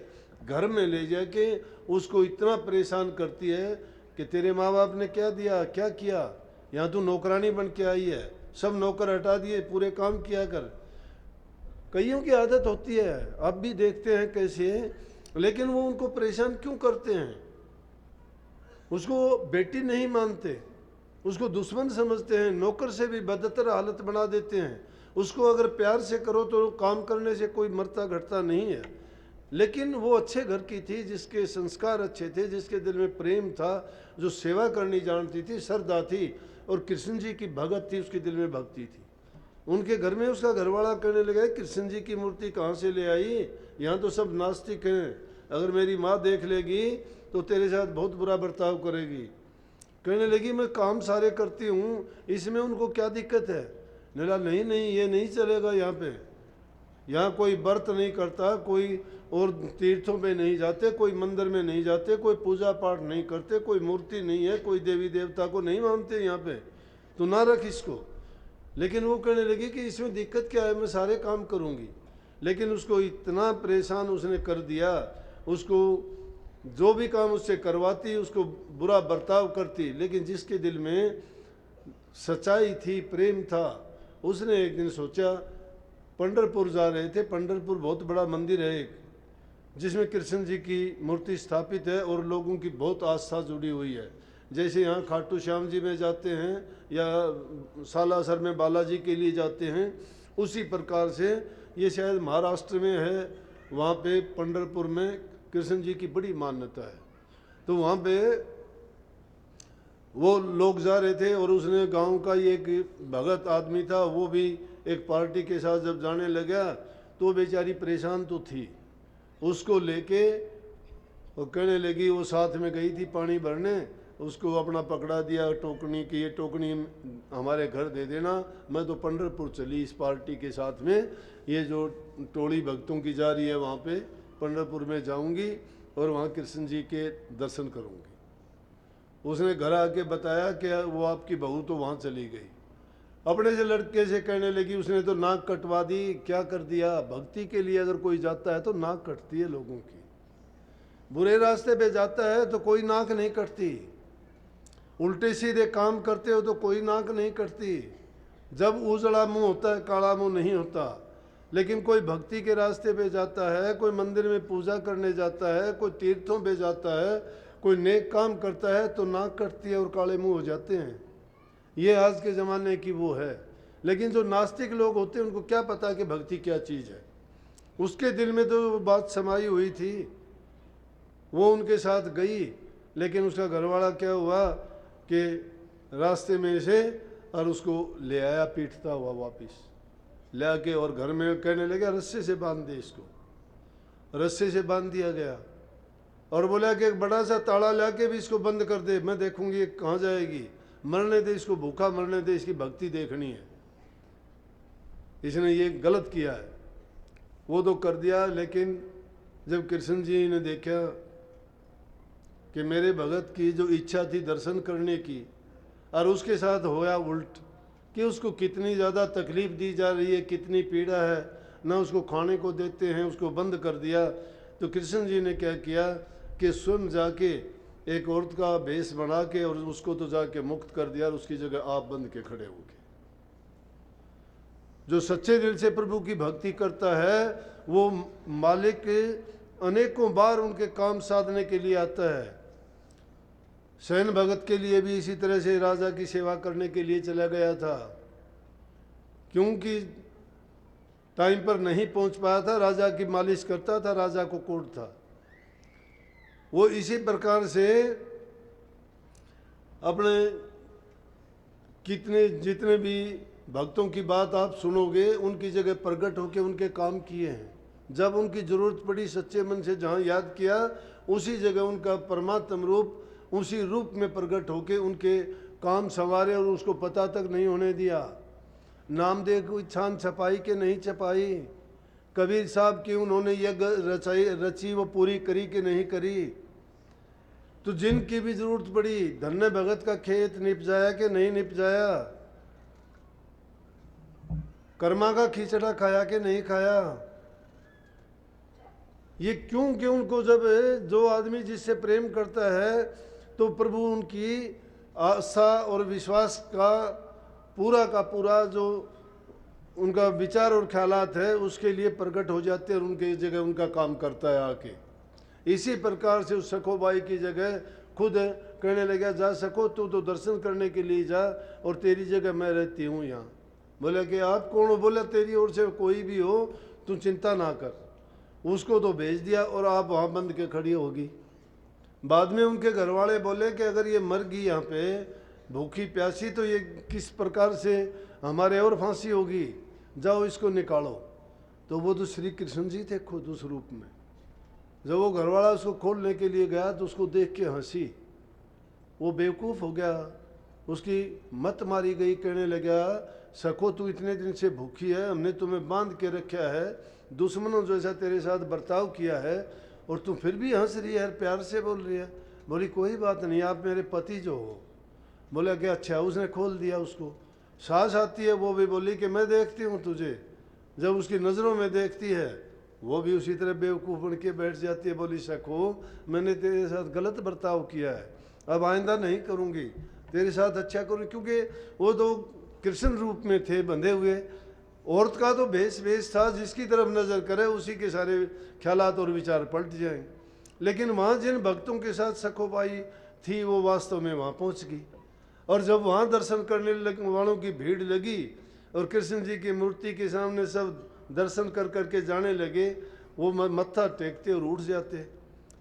घर में ले जाके उसको इतना परेशान करती है कि तेरे माँ बाप ने क्या दिया, क्या किया, यहाँ तू नौकरानी बन के आई है, सब नौकर हटा दिए, पूरे काम किया कर। कईयों की आदत होती है, आप भी देखते हैं कैसे, लेकिन वो उनको परेशान क्यों करते हैं? उसको बेटी नहीं मानते, उसको दुश्मन समझते हैं, नौकर से भी बदतर हालत बना देते हैं। उसको अगर प्यार से करो तो काम करने से कोई मरता घटता नहीं है। लेकिन वो अच्छे घर की थी, जिसके संस्कार अच्छे थे, जिसके दिल में प्रेम था, जो सेवा करनी जानती थी, श्रद्धा थी, और कृष्ण जी की भगत थी, उसके दिल में भक्ति थी। उनके घर में उसका घरवाला कहने लगा कृष्ण जी की मूर्ति कहाँ से ले आई, यहाँ तो सब नास्तिक हैं, अगर मेरी माँ देख लेगी तो तेरे साथ बहुत बुरा बर्ताव करेगी। कहने लगी मैं काम सारे करती हूँ, इसमें उनको क्या दिक्कत है? बोला नहीं नहीं ये नहीं चलेगा, यहाँ पे यहाँ कोई व्रत नहीं करता, कोई और तीर्थों पे नहीं जाते, कोई मंदिर में नहीं जाते, कोई पूजा पाठ नहीं करते, कोई मूर्ति नहीं है, कोई देवी देवता को नहीं मानते यहाँ पे, तो ना रख इसको। लेकिन वो कहने लगी कि इसमें दिक्कत क्या है, मैं सारे काम करूँगी। लेकिन उसको इतना परेशान उसने कर दिया, उसको जो भी काम उससे करवाती उसको बुरा बर्ताव करती। लेकिन जिसके दिल में सच्चाई थी, प्रेम था, उसने एक दिन सोचा, पंढरपुर जा रहे थे, पंढरपुर बहुत बड़ा मंदिर है एक, जिसमें कृष्ण जी की मूर्ति स्थापित है और लोगों की बहुत आस्था जुड़ी हुई है। जैसे यहाँ खाटू श्याम जी में जाते हैं या सालासर में बालाजी के लिए जाते हैं, उसी प्रकार से ये शायद महाराष्ट्र में है, वहाँ पे पंढरपुर में कृष्ण जी की बड़ी मान्यता है। तो वहाँ पे वो लोग जा रहे थे और उसने गांव का ये एक भगत आदमी था, वो भी एक पार्टी के साथ जब जाने लगा तो बेचारी परेशान तो थी, उसको लेके वो कहने लगी, वो साथ में गई थी पानी भरने, उसको अपना पकड़ा दिया टोकनी की, ये टोकनी हमारे घर दे देना, मैं तो पंढरपुर चली इस पार्टी के साथ में, ये जो टोली भक्तों की जा रही है वहाँ पे पंढरपुर में जाऊँगी और वहाँ कृष्ण जी के दर्शन करूँगी। उसने घर आके बताया कि वो आपकी बहू तो वहाँ चली गई। अपने से लड़के से कहने लगी, उसने तो नाक कटवा दी, क्या कर दिया? भक्ति के लिए अगर कोई जाता है तो नाक कटती है लोगों की, बुरे रास्ते पे जाता है तो कोई नाक नहीं कटती, उल्टे सीधे काम करते हो तो कोई नाक नहीं कटती। जब उजड़ा मुंह होता है, काला मुंह नहीं होता। लेकिन कोई भक्ति के रास्ते पे जाता है, कोई मंदिर में पूजा करने जाता है, कोई तीर्थों पे जाता है, कोई नेक काम करता है तो नाक कटती है और काले मुंह हो जाते हैं। ये आज के ज़माने की वो है। लेकिन जो नास्तिक लोग होते हैं उनको क्या पता कि भक्ति क्या चीज़ है। उसके दिल में तो बात समाई हुई थी, वो उनके साथ गई, लेकिन उसका घरवाला क्या हुआ कि रास्ते में से और उसको ले आया पीटता हुआ वापस ले आके, और घर में कहने लगा रस्से से बांध दे इसको। रस्से से बांध दिया गया और बोला कि एक बड़ा सा ताला ला के भी इसको बंद कर दे, मैं देखूंगी कहाँ जाएगी, मरने दे इसको, भूखा मरने दे, इसकी भक्ति देखनी है। इसने ये गलत किया है, वो तो कर दिया। लेकिन जब कृष्ण जी ने देखा कि मेरे भगत की जो इच्छा थी दर्शन करने की और उसके साथ होया उल्ट, कि उसको कितनी ज़्यादा तकलीफ़ दी जा रही है, कितनी पीड़ा है, ना उसको खाने को देते हैं, उसको बंद कर दिया। तो कृष्ण जी ने क्या किया कि स्वयं जाके एक औरत का भेष बना के और उसको तो जाके मुक्त कर दिया और उसकी जगह आप बंद के खड़े हो गए। जो सच्चे दिल से प्रभु की भक्ति करता है वो मालिक अनेकों बार उनके काम साधने के लिए आता है। सैन भगत के लिए भी इसी तरह से राजा की सेवा करने के लिए चला गया था, क्योंकि टाइम पर नहीं पहुंच पाया था, राजा की मालिश करता था, राजा को कोड था। वो इसी प्रकार से अपने कितने जितने भी भक्तों की बात आप सुनोगे उनकी जगह प्रकट होकर उनके काम किए हैं। जब उनकी जरूरत पड़ी सच्चे मन से जहाँ याद किया उसी जगह उनका परमात्म रूप उसी रूप में प्रकट होकर उनके काम संवारे और उसको पता तक नहीं होने दिया। नामदेव कोई छान छपाई के नहीं छपाई, कबीर साहब की उन्होंने यज्ञ रची वो पूरी करी कि नहीं करी। तो जिनकी भी जरूरत पड़ी धन्य भगत का खेत निपजाया कि नहीं निपजाया, कर्मा का खिचड़ा खाया कि नहीं खाया। ये क्योंकि उनको जब जो आदमी जिससे प्रेम करता है तो प्रभु उनकी आस्था और विश्वास का पूरा जो उनका विचार और ख्यालात है उसके लिए प्रकट हो जाते हैं और उनके जगह उनका काम करता है आके। इसी प्रकार से उस सखोबाई की जगह खुद कहने लगा जा सको तू तो दर्शन करने के लिए जा और तेरी जगह मैं रहती हूँ यहाँ। बोला कि आप कौन हो? बोला तेरी ओर से कोई भी हो तू चिंता ना कर। उसको तो भेज दिया और आप वहाँ बंद के खड़ी होगी। बाद में उनके घर वाले बोले कि अगर ये मर गई यहाँ पे भूखी प्यासी तो ये किस प्रकार से हमारे और फांसी होगी, जाओ इसको निकालो। तो वो तो श्री कृष्ण जी थे खुद उस रूप में। जब वो घरवाला उसको खोलने के लिए गया तो उसको देख के हंसी, वो बेवकूफ़ हो गया, उसकी मत मारी गई। कहने लगा सखो तू इतने दिन से भूखी है, हमने तुम्हें बांध के रखा है, दुश्मनों जैसा तेरे साथ बर्ताव किया है और तू फिर भी हंस रही है, प्यार से बोल रही है। बोली कोई बात नहीं, आप मेरे पति जो हो। बोला कि अच्छा। उसने खोल दिया उसको। सास आती है वो भी बोली कि मैं देखती हूँ तुझे। जब उसकी नज़रों में देखती है वो भी उसी तरह बेवकूफ़ बन के बैठ जाती है। बोली सखो मैंने तेरे साथ गलत बर्ताव किया है, अब आइंदा नहीं करूँगी, तेरे साथ अच्छा करूँगी। क्योंकि वो तो कृष्ण रूप में थे बंधे हुए, औरत का तो भेष था, जिसकी तरफ नज़र करे उसी के सारे ख्यालात और विचार पलट जाएं। लेकिन वहाँ जिन भक्तों के साथ सखोबाई थी वो वास्तव में वहाँ पहुँच गई। और जब वहाँ दर्शन करने वालों की भीड़ लगी और कृष्ण जी की मूर्ति के सामने सब दर्शन कर करके जाने लगे, वो मत्था टेकते और उठ जाते।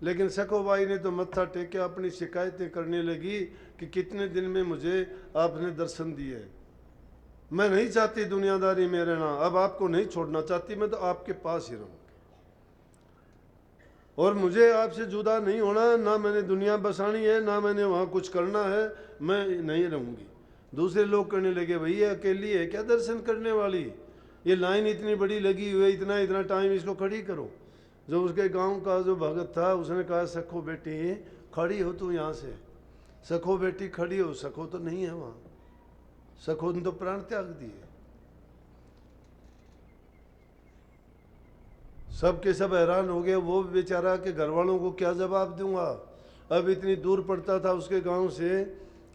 लेकिन सखोबाई ने तो मत्था टेक के अपनी शिकायतें करने लगी कि कितने दिन में मुझे आपने दर्शन दिए, मैं नहीं चाहती दुनियादारी में रहना, अब आपको नहीं छोड़ना चाहती, मैं तो आपके पास ही रहूँगी और मुझे आपसे जुदा नहीं होना, ना मैंने दुनिया बसानी है ना मैंने वहाँ कुछ करना है, मैं नहीं रहूँगी। दूसरे लोग कहने लगे भैया अकेली है क्या दर्शन करने वाली, ये लाइन इतनी बड़ी लगी हुई है, इतना इतना टाइम इसको खड़ी करो। जो उसके गांव का जो भगत था उसने कहा सखो बेटी खड़ी हो तू यहाँ से, सखो बेटी खड़ी हो। सखो तो नहीं है वहाँ, सखो ने तो प्राण त्याग दिए। सब के सब हैरान हो गए। वो बेचारा के घर वालों को क्या जवाब दूंगा, अब इतनी दूर पड़ता था उसके गांव से,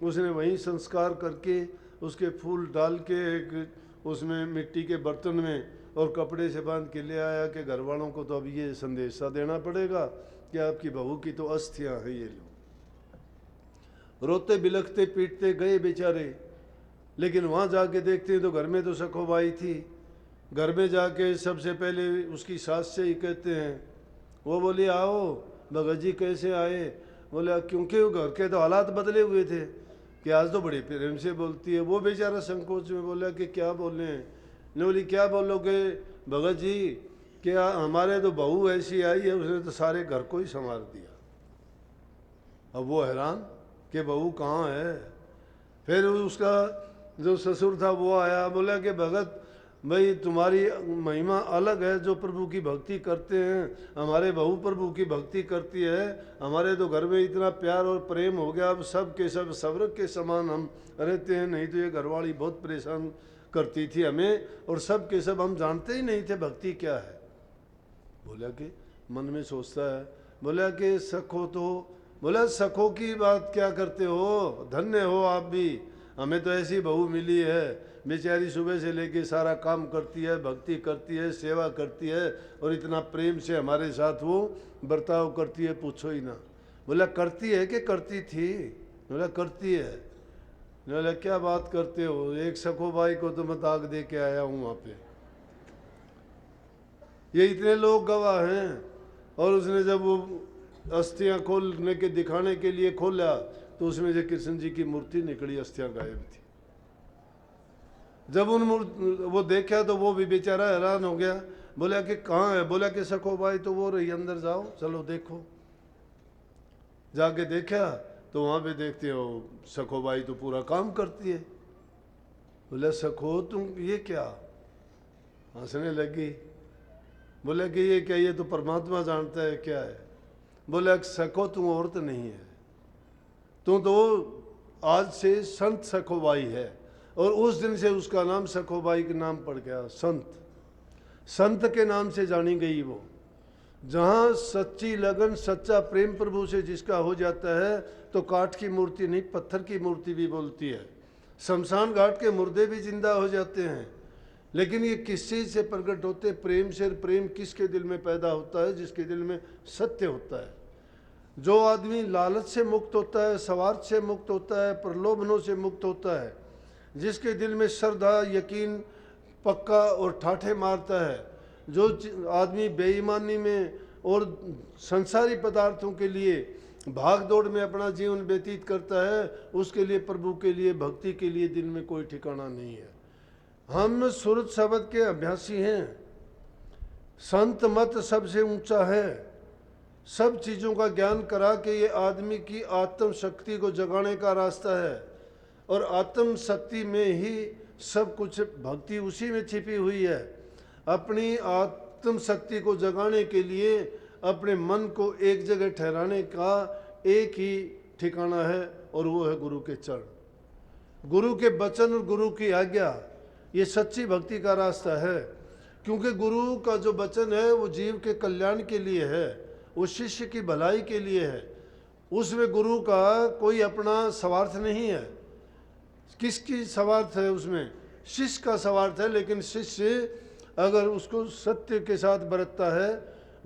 उसने वहीं संस्कार करके उसके फूल डाल के एक उसमें मिट्टी के बर्तन में और कपड़े से बांध के ले आया कि घर वालों को तो अब ये संदेशा देना पड़ेगा कि आपकी बहू की तो अस्थियां हैं ये लो। रोते बिलखते पीटते गए बेचारे। लेकिन वहाँ जाके देखते तो घर में तो सखोबाई थी। घर में जाके सबसे पहले उसकी सास से ही कहते हैं, वो बोली आओ भगत जी कैसे आए। बोले क्योंकि वो घर के तो हालात बदले हुए थे कि आज तो बड़े प्रेम से बोलती है। वो बेचारा संकोच में बोला कि क्या बोले हैं। ने बोली क्या बोलोगे भगत जी, क्या हमारे तो बहू ऐसी आई है उसने तो सारे घर को ही संवार दिया। अब वो हैरान कि बहू कहाँ है। फिर उसका जो ससुर था वो आया, बोला कि भगत भाई तुम्हारी महिमा अलग है, जो प्रभु की भक्ति करते हैं, हमारे बहू प्रभु की भक्ति करती है, हमारे तो घर में इतना प्यार और प्रेम हो गया, अब सब के सब सवरक के समान हम रहते हैं। नहीं तो ये घरवाली बहुत परेशान करती थी हमें और सब के सब हम जानते ही नहीं थे भक्ति क्या है। बोला कि मन में सोचता है, बोला कि सखो तो, बोला सखो की बात क्या करते हो, धन्य हो आप भी, हमें तो ऐसी बहू मिली है, बेचारी सुबह से लेके सारा काम करती है, भक्ति करती है, सेवा करती है और इतना प्रेम से हमारे साथ वो बर्ताव करती है, पूछो ही ना। बोला करती है कि करती थी। बोला करती है। बोला क्या बात करते हो, एक सखोबाई को तो मैं दाग दे के आया हूँ वहाँ पे, ये इतने लोग गवाह हैं। और उसने जब वो अस्थियाँ खोलने के दिखाने के लिए खोला तो उसमें से कृष्ण जी की मूर्ति निकली, अस्थियाँ गायब थी। जब वो देखा तो वो भी बेचारा हैरान हो गया, बोला कि कहाँ है? बोला कि सखोबाई तो वो रही, अंदर जाओ, चलो देखो। जाके देखा तो वहाँ पे देखते हो सखोबाई तो पूरा काम करती है। बोला सखो तुम ये क्या? हंसने लगी। बोला कि ये क्या, ये तो परमात्मा जानता है क्या है। बोला सखो तुम औरत नहीं है, तुम तो आज से संत सखोबाई है। और उस दिन से उसका नाम सखोबाई के नाम पड़ गया, संत। संत के नाम से जानी गई वो। जहाँ सच्ची लगन सच्चा प्रेम प्रभु से जिसका हो जाता है तो काठ की मूर्ति नहीं, पत्थर की मूर्ति भी बोलती है। शमशान घाट के मुर्दे भी जिंदा हो जाते हैं। लेकिन ये किस चीज़ से प्रकट होते? प्रेम से। प्रेम किसके दिल में पैदा होता है? जिसके दिल में सत्य होता है। जो आदमी लालच से मुक्त होता है, स्वार्थ से मुक्त होता है, प्रलोभनों से मुक्त होता है, जिसके दिल में श्रद्धा यकीन पक्का और ठाठे मारता है, जो आदमी बेईमानी में और संसारी पदार्थों के लिए भाग दौड़ में अपना जीवन व्यतीत करता है, उसके लिए प्रभु के लिए भक्ति के लिए दिल में कोई ठिकाना नहीं है। हम सुरत शब्द के अभ्यासी हैं। संत मत सबसे ऊंचा है। सब चीज़ों का ज्ञान करा के ये आदमी की आत्म शक्ति को जगाने का रास्ता है। और आत्म शक्ति में ही सब कुछ, भक्ति उसी में छिपी हुई है। अपनी आत्म शक्ति को जगाने के लिए अपने मन को एक जगह ठहराने का एक ही ठिकाना है और वो है गुरु के चरण। गुरु के वचन और गुरु की आज्ञा, ये सच्ची भक्ति का रास्ता है। क्योंकि गुरु का जो वचन है वो जीव के कल्याण के लिए है, वो शिष्य की भलाई के लिए है। उसमें गुरु का कोई अपना स्वार्थ नहीं है। किसकी स्वार्थ है उसमें? शिष्य का स्वार्थ है। लेकिन शिष्य अगर उसको सत्य के साथ बरतता है,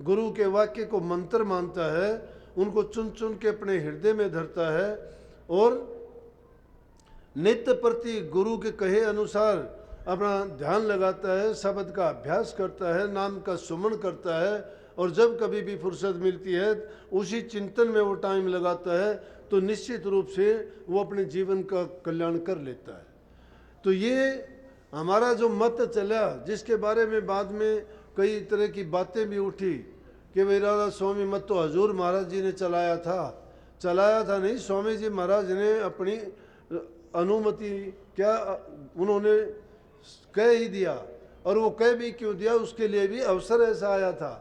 गुरु के वाक्य को मंत्र मानता है, उनको चुन चुन के अपने हृदय में धरता है और नित्य प्रति गुरु के कहे अनुसार अपना ध्यान लगाता है, शब्द का अभ्यास करता है, नाम का सुमन करता है, और जब कभी भी फुर्सत मिलती है उसी चिंतन में वो टाइम लगाता है, तो निश्चित रूप से वो अपने जीवन का कल्याण कर लेता है। तो ये हमारा जो मत चला, जिसके बारे में बाद में कई तरह की बातें भी उठी कि भाई राधा स्वामी मत तो हजूर महाराज जी ने चलाया था नहीं, स्वामी जी महाराज ने अपनी अनुमति क्या उन्होंने कह ही दिया। और वो कह भी क्यों दिया, उसके लिए भी अवसर ऐसा आया था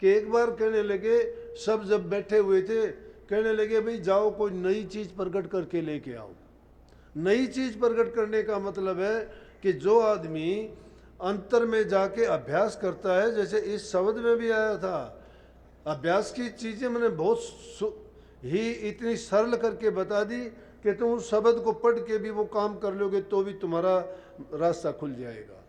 कि एक बार कहने लगे, सब जब बैठे हुए थे, कहने लगे भाई जाओ कोई नई चीज़ प्रकट करके लेके आओ। नई चीज़ प्रकट करने का मतलब है कि जो आदमी अंतर में जाके अभ्यास करता है, जैसे इस शब्द में भी आया था, अभ्यास की चीज़ें मैंने बहुत ही इतनी सरल करके बता दी कि तुम उस शब्द को पढ़ के भी वो काम कर लोगे तो भी तुम्हारा रास्ता खुल जाएगा।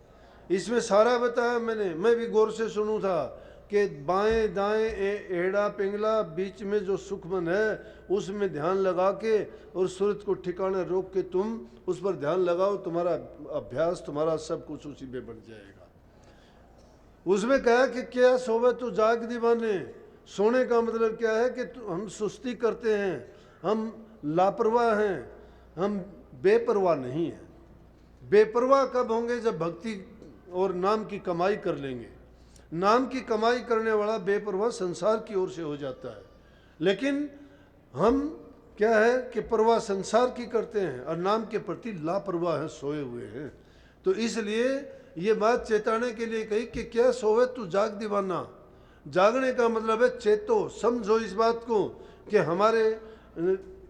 इसमें सारा बताया मैंने, मैं भी गौर से सुनूं था कि बाएं दाएं एड़ा पिंगला बीच में जो सुखमन है उसमें ध्यान लगा के और सूरत को ठिकाने रोक के तुम उस पर ध्यान लगाओ, तुम्हारा अभ्यास, तुम्हारा सब कुछ उसी में बन जाएगा। उसमें कहा कि क्या सोवे तो जाग दीवाने। सोने का मतलब क्या है कि हम सुस्ती करते हैं, हम लापरवाह हैं, हम बेपरवाह नहीं हैं। बेपरवाह कब होंगे? जब भक्ति और नाम की कमाई कर लेंगे। नाम की कमाई करने वाला बेपरवाह संसार की ओर से हो जाता है। लेकिन हम क्या है कि परवाह संसार की करते हैं और नाम के प्रति लापरवाह है, सोए हुए हैं। तो इसलिए ये बात चेताने के लिए कही कि क्या सोवे तू जाग दीवाना। जागने का मतलब है चेतो, समझो इस बात को कि हमारे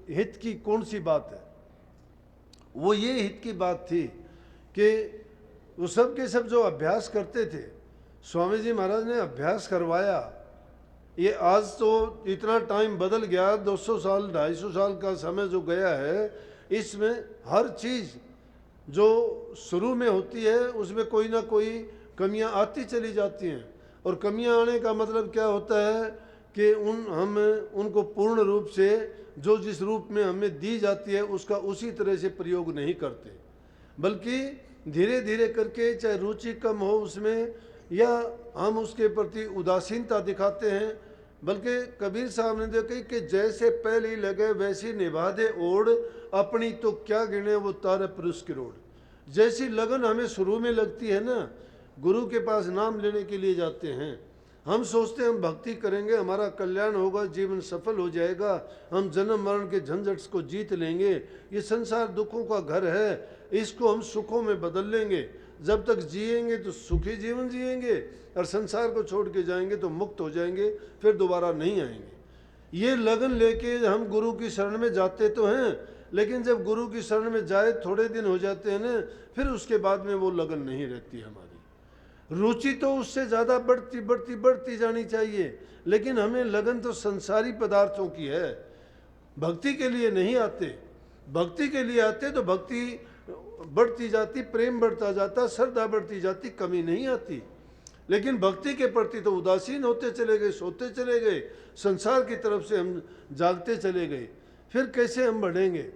हित की कौन सी बात है। वो ये हित की बात थी कि वो सब के सब जो अभ्यास करते थे, स्वामी जी महाराज ने अभ्यास करवाया। ये आज तो इतना टाइम बदल गया, 200 साल 250 साल का समय जो गया है, इसमें हर चीज़ जो शुरू में होती है उसमें कोई ना कोई कमियां आती चली जाती हैं। और कमियां आने का मतलब क्या होता है कि हम उनको पूर्ण रूप से जो जिस रूप में हमें दी जाती है उसका उसी तरह से प्रयोग नहीं करते, बल्कि धीरे धीरे करके, चाहे रुचि कम हो उसमें या हम उसके प्रति उदासीनता दिखाते हैं। बल्कि कबीर साहब ने देखी कि जैसे पहले लगे वैसी निभा दे ओढ़, अपनी तो क्या गिने वो तारे पुरुष की रोड। जैसी लगन हमें शुरू में लगती है ना, गुरु के पास नाम लेने के लिए जाते हैं, हम सोचते हैं हम भक्ति करेंगे हमारा कल्याण होगा, जीवन सफल हो जाएगा, हम जन्म मरण के झंझट को जीत लेंगे, ये संसार दुखों का घर है, इसको हम सुखों में बदल लेंगे, जब तक जिएंगे तो सुखी जीवन जिएंगे और संसार को छोड़ के जाएंगे तो मुक्त हो जाएंगे, फिर दोबारा नहीं आएंगे। ये लगन लेके हम गुरु की शरण में जाते तो हैं, लेकिन जब गुरु की शरण में जाए थोड़े दिन हो जाते हैं ना, फिर उसके बाद में वो लगन नहीं रहती हमारी। रुचि तो उससे ज़्यादा बढ़ती बढ़ती बढ़ती जानी चाहिए, लेकिन हमें लगन तो संसारी पदार्थों की है, भक्ति के लिए नहीं आते। भक्ति के लिए आते तो भक्ति बढ़ती जाती, प्रेम बढ़ता जाता, श्रद्धा बढ़ती जाती, कमी नहीं आती। लेकिन भक्ति के प्रति तो उदासीन होते चले गए, सोते चले गए, संसार की तरफ से हम जागते चले गए, फिर कैसे हम बढ़ेंगे?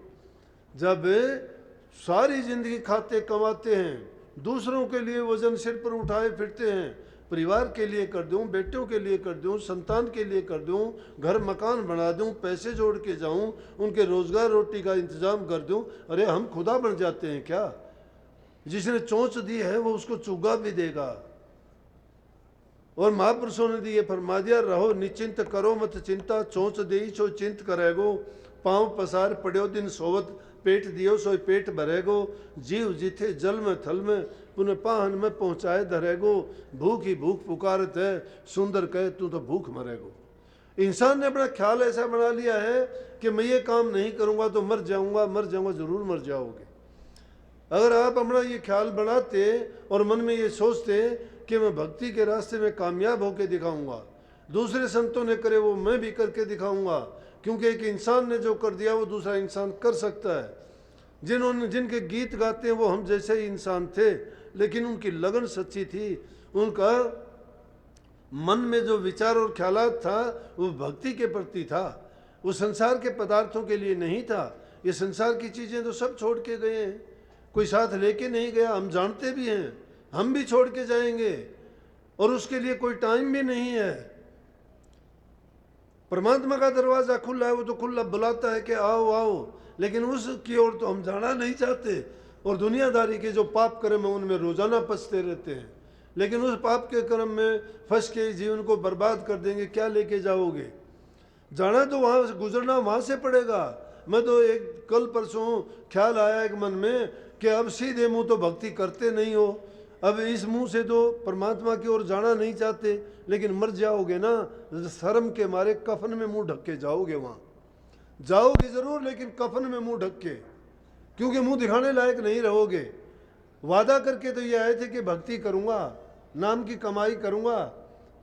जब सारी जिंदगी खाते कमाते हैं, दूसरों के लिए वजन सिर पर उठाए फिरते हैं, परिवार के लिए कर दूं, बेटों के लिए कर दूं, संतान के लिए कर दूं, घर मकान बना दूं, पैसे जोड़ के जाऊं, उनके रोजगार रोटी का इंतजाम कर दूं, अरे हम खुदा बन जाते हैं क्या? जिसने चोंच दी है वो उसको चुगा भी देगा। और महापुरुषों ने दिए फरमा दिया, रहो निश्चिंत करो मत चिंता, चोंच दे छो चिंत करेगो, पांव पसार पड़ो दिन सोवत, पेट दियो सोई पेट भरेगो, जीव जिथे जल में थल में, पुनः पाहन में पहुंचाए धरेगो, भूख ही भूख पुकारत है, सुंदर कहे तू तो भूख मरेगो। इंसान ने अपना ख्याल ऐसा बना लिया है कि मैं ये काम नहीं करूंगा तो मर जाऊंगा, मर जाऊंगा, जरूर मर जाओगे। अगर आप अपना ये ख्याल बनाते और मन में ये सोचते कि मैं भक्ति के रास्ते में कामयाब होकर दिखाऊंगा, दूसरे संतों ने करे वो मैं भी करके दिखाऊंगा, क्योंकि एक इंसान ने जो कर दिया वो दूसरा इंसान कर सकता है। जिनके गीत गाते हैं वो हम जैसे ही इंसान थे, लेकिन उनकी लगन सच्ची थी, उनका मन में जो विचार और ख्यालात था वो भक्ति के प्रति था, वो संसार के पदार्थों के लिए नहीं था। ये संसार की चीज़ें तो सब छोड़ के गए हैं, कोई साथ लेके नहीं गया, हम जानते भी हैं, हम भी छोड़ के जाएंगे और उसके लिए कोई टाइम भी नहीं है। परमात्मा का दरवाज़ा खुला है, वो तो खुला बुलाता है कि आओ आओ, लेकिन उसकी ओर तो हम जाना नहीं चाहते और दुनियादारी के जो पाप कर्म है उनमें रोजाना पछते रहते हैं। लेकिन उस पाप के कर्म में फंस के जीवन को बर्बाद कर देंगे, क्या लेके जाओगे? जाना तो वहाँ से, गुजरना वहाँ से पड़ेगा। मैं तो एक कल परसों ख्याल आया एक मन में कि अब सीधे मुँह तो भक्ति करते नहीं हो, अब इस मुंह से तो परमात्मा की ओर जाना नहीं चाहते, लेकिन मर जाओगे ना, शर्म के मारे कफन में मुंह ढक के जाओगे। वहाँ जाओगे जरूर, लेकिन कफन में मुंह ढक के, क्योंकि मुंह दिखाने लायक नहीं रहोगे। वादा करके तो ये आए थे कि भक्ति करूँगा, नाम की कमाई करूँगा,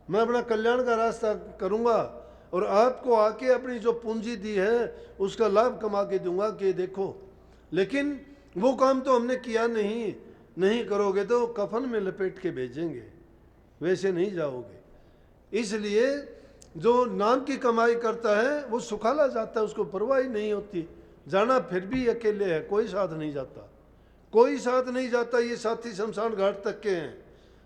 मैं अपना कल्याण का रास्ता करूँगा और आपको आके अपनी जो पूंजी दी है उसका लाभ कमा के दूंगा कि देखो। लेकिन वो काम तो हमने किया नहीं करोगे तो कफन में लपेट के भेजेंगे, वैसे नहीं जाओगे। इसलिए जो नाम की कमाई करता है वो सुखाला जाता है, उसको परवाह ही नहीं होती। जाना फिर भी अकेले है, कोई साथ नहीं जाता, कोई साथ नहीं जाता। ये साथी शमशान घाट तक के हैं।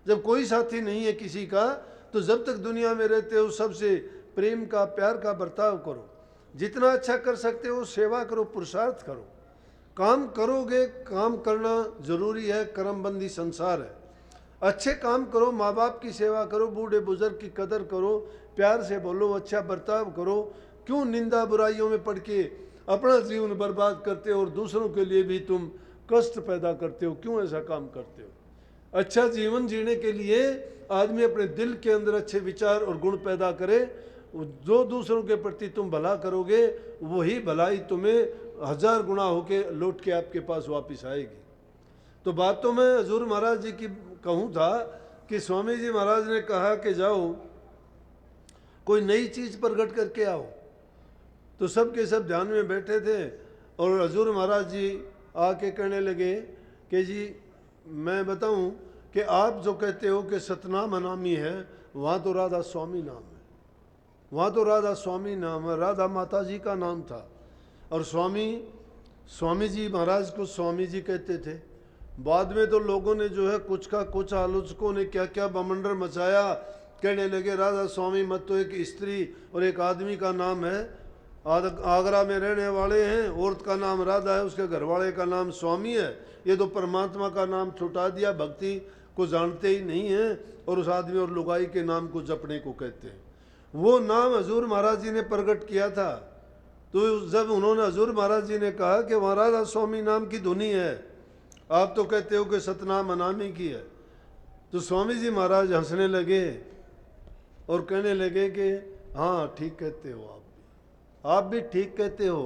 जब कोई साथी नहीं है किसी का, तो जब तक दुनिया में रहते हो सबसे प्रेम का, प्यार का बर्ताव करो, जितना अच्छा कर सकते हो सेवा करो, पुरुषार्थ करो, काम करोगे। काम करना जरूरी है, कर्मबंदी संसार है। अच्छे काम करो, माँ बाप की सेवा करो, बूढ़े बुजुर्ग की कदर करो, प्यार से बोलो, अच्छा बर्ताव करो। क्यों निंदा बुराइयों में पड़ के अपना जीवन बर्बाद करते हो और दूसरों के लिए भी तुम कष्ट पैदा करते हो? क्यों ऐसा काम करते हो? अच्छा जीवन जीने के लिए आदमी अपने दिल के अंदर अच्छे विचार और गुण पैदा करे। जो दूसरों के प्रति तुम भला करोगे वही भलाई तुम्हें 1000 गुना होके लौट के आपके पास वापस आएगी। तो बात तो मैं हजूर महाराज जी की कहूँ था कि स्वामी जी महाराज ने कहा कि जाओ कोई नई चीज़ प्रकट करके आओ, तो सब के सब ध्यान में बैठे थे और हजूर महाराज जी आके कहने लगे कि जी मैं बताऊं कि आप जो कहते हो कि सतनाम अनामी है, वहाँ तो राधा स्वामी नाम है, वहाँ तो राधा स्वामी नाम है, राधा माता जी का नाम था। और स्वामी जी महाराज को स्वामी जी कहते थे। बाद में तो लोगों ने जो है कुछ का कुछ, आलोचकों ने क्या क्या बमंडर मचाया, कहने लगे राधा स्वामी मत तो एक स्त्री और एक आदमी का नाम है। आगरा में रहने वाले हैं, औरत का नाम राधा है, उसके घर वाले का नाम स्वामी है। ये तो परमात्मा का नाम छुटा दिया, भक्ति को जानते ही नहीं है और उस आदमी और लुगाई के नाम को जपने को कहते हैं। वो नाम हजूर महाराज जी ने प्रकट किया था। तो जब उन्होंने हजूर महाराज जी ने कहा कि वहाँ राधा स्वामी नाम की धुनी है, आप तो कहते हो कि सतनाम अनामी की है, तो स्वामी जी महाराज हंसने लगे और कहने लगे कि हाँ ठीक कहते हो, आप भी ठीक कहते हो।